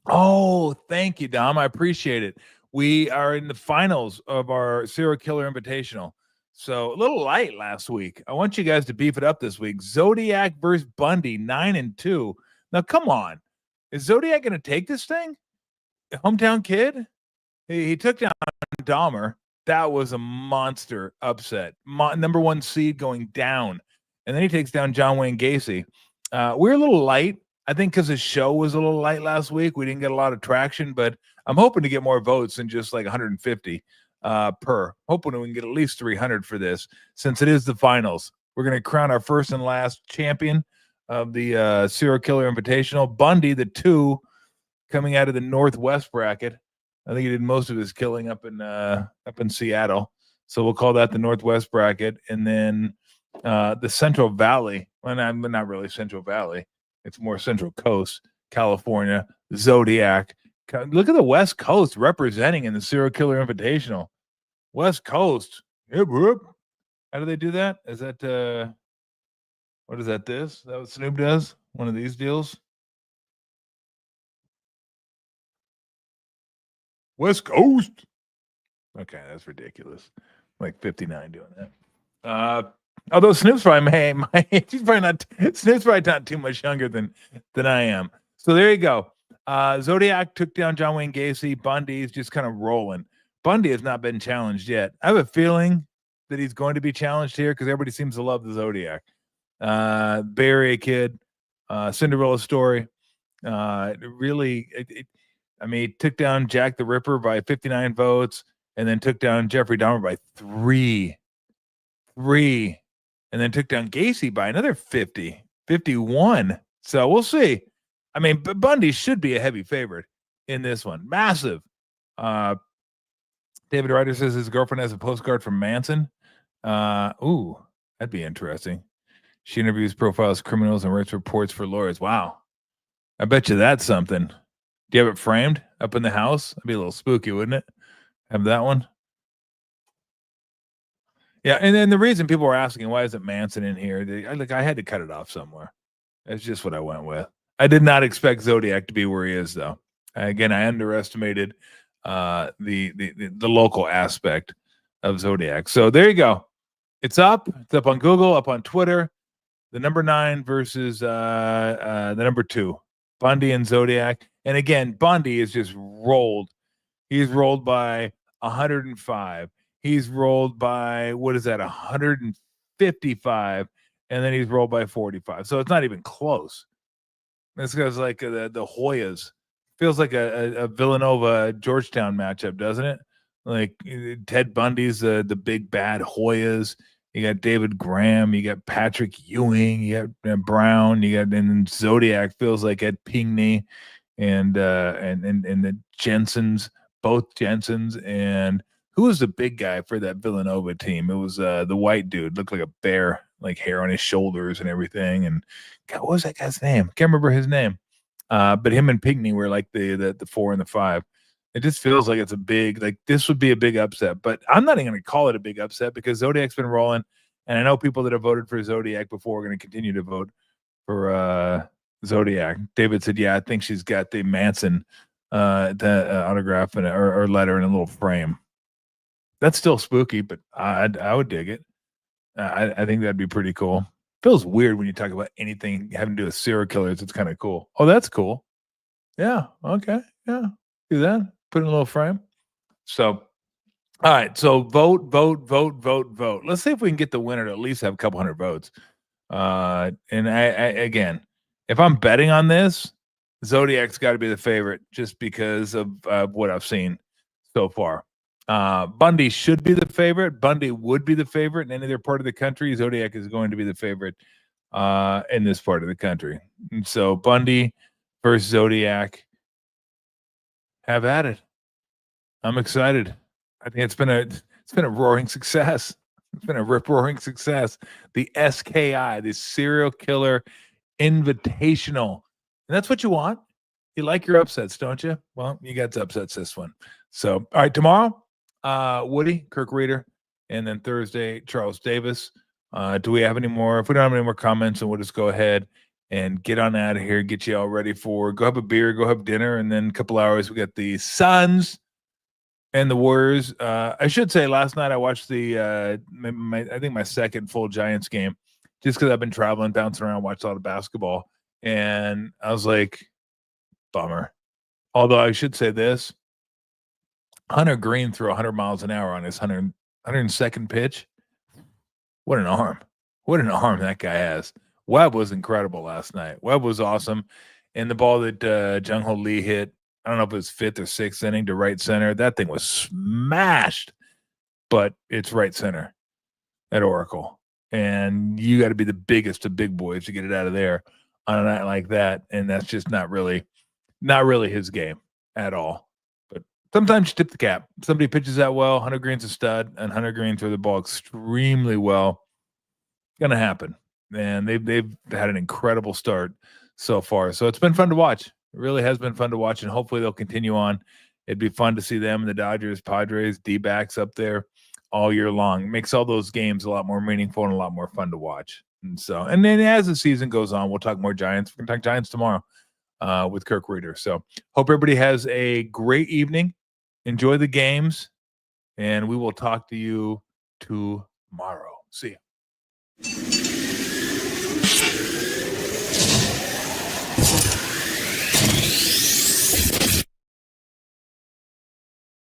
Oh, thank you, Dom. I appreciate it. We are in the finals of our Serial Killer Invitational. So a little light last week. I want you guys to beef it up this week. Zodiac versus Bundy, 9-2. Now, come on. Is Zodiac going to take this thing? Hometown kid? He took down Dahmer. That was a monster upset. Number one seed going down. And then he takes down John Wayne Gacy. We're a little light. I think because his show was a little light last week. We didn't get a lot of traction, but I'm hoping to get more votes than just like 150 per. Hoping we can get at least 300 for this, since it is the finals. We're going to crown our first and last champion of the Serial Killer Invitational. Bundy, the 2, coming out of the Northwest bracket. I think he did most of his killing up in Seattle. So we'll call that the Northwest bracket. And then the Central Valley. Well, not really Central Valley. It's more Central Coast, California, Zodiac. Look at the West Coast representing in the Serial Killer Invitational. West Coast. Yep, yep. How do they do that? Is that what is that? Is that what Snoop does? One of these deals? West Coast. Okay, that's ridiculous. Like 59 doing that. Although Snoop's probably Snoop's probably not too much younger than I am. So there you go. Zodiac took down John Wayne Gacy. Bundy's just kind of rolling. Bundy has not been challenged yet. I have a feeling that he's going to be challenged here because everybody seems to love the Zodiac. Bay Area kid, Cinderella story. He took down Jack the Ripper by 59 votes, and then took down Jeffrey Dahmer by 3, and then took down Gacy by another 51. So we'll see. I mean, Bundy should be a heavy favorite in this one. Massive. David Ryder says his girlfriend has a postcard from Manson. Ooh, that'd be interesting. She interviews, profiles criminals, and writes reports for lawyers. Wow. I bet you that's something. Do you have it framed up in the house? That'd be a little spooky, wouldn't it? Have that one? Yeah, and then the reason people were asking, why isn't Manson in here? I had to cut it off somewhere. That's just what I went with. I did not expect Zodiac to be where he is, though. Again, I underestimated the local aspect of Zodiac. So there you go. It's up. It's up on Google, up on Twitter. The number 9 versus the number 2, Bundy and Zodiac. And again, Bundy is just rolled. He's rolled by 105. He's rolled by, what is that, 155. And then he's rolled by 45. So it's not even close. This guy's like the Hoyas. Feels like a Villanova Georgetown matchup, doesn't it? Like Ted Bundy's the big bad Hoyas. You got David Graham. You got Patrick Ewing. You got Brown. You got, and then Zodiac feels like Ed Pinckney, and the Jensens, both Jensens. And who was the big guy for that Villanova team? It was the white dude, looked like a bear, like hair on his shoulders and everything. And God, what was that guy's name? Can't remember his name. But him and Pinckney were like the 4 and the 5. It just feels like it's a big, like this would be a big upset, but I'm not even going to call it a big upset because Zodiac's been rolling. And I know people that have voted for Zodiac before are going to continue to vote for Zodiac. David said, yeah, I think she's got the Manson autograph and or letter in a little frame. That's still spooky, but I would dig it. I think that'd be pretty cool. Feels weird when you talk about anything having to do with serial killers. It's kind of cool. Oh, that's cool. Yeah. Okay. Yeah. Do that. Put in a little frame. So, all right. So vote. Let's see if we can get the winner to at least have a couple hundred votes. And I again, if I'm betting on this, Zodiac's got to be the favorite just because of what I've seen so far. Bundy should be the favorite. Bundy would be the favorite in any other part of the country. Zodiac is going to be the favorite in this part of the country. And so Bundy versus Zodiac. Have at it. I'm excited. I think it's been a roaring success. It's been a rip-roaring success. The SKI, the Serial Killer Invitational. And that's what you want. You like your upsets, don't you? Well, you got to upsets this one. So, all right, tomorrow, Woody, Kirk Reeder, and then Thursday, Charles Davis. Do we have any more? If we don't have any more comments, then we'll just go ahead and get on out of here, get you all ready for, go have a beer, go have dinner, and then a couple hours, we got the Suns and the Warriors. I should say last night I watched the, I think my second full Giants game, just because I've been traveling, bouncing around, watched a lot of basketball, and I was like, bummer. Although I should say this, Hunter Green threw 100 miles an hour on his 102nd pitch. What an arm. What an arm that guy has. Webb was incredible last night. Webb was awesome. And the ball that Jung-Ho Lee hit, I don't know if it was 5th or 6th inning to right center. That thing was smashed, but it's right center at Oracle. And you got to be the biggest of big boys to get it out of there on a night like that. And that's just not really his game at all. But sometimes you tip the cap. Somebody pitches that well. Hunter Green's a stud, and Hunter Green threw the ball extremely well. Going to happen. And they've had an incredible start so far. So it's been fun to watch. It really has been fun to watch, and hopefully they'll continue on. It'd be fun to see them and the Dodgers, Padres, D-backs up there all year long. It makes all those games a lot more meaningful and a lot more fun to watch. And so, and then as the season goes on, we'll talk more Giants. We're going to talk Giants tomorrow with Kirk Reeder. So hope everybody has a great evening. Enjoy the games, and we will talk to you tomorrow. See you.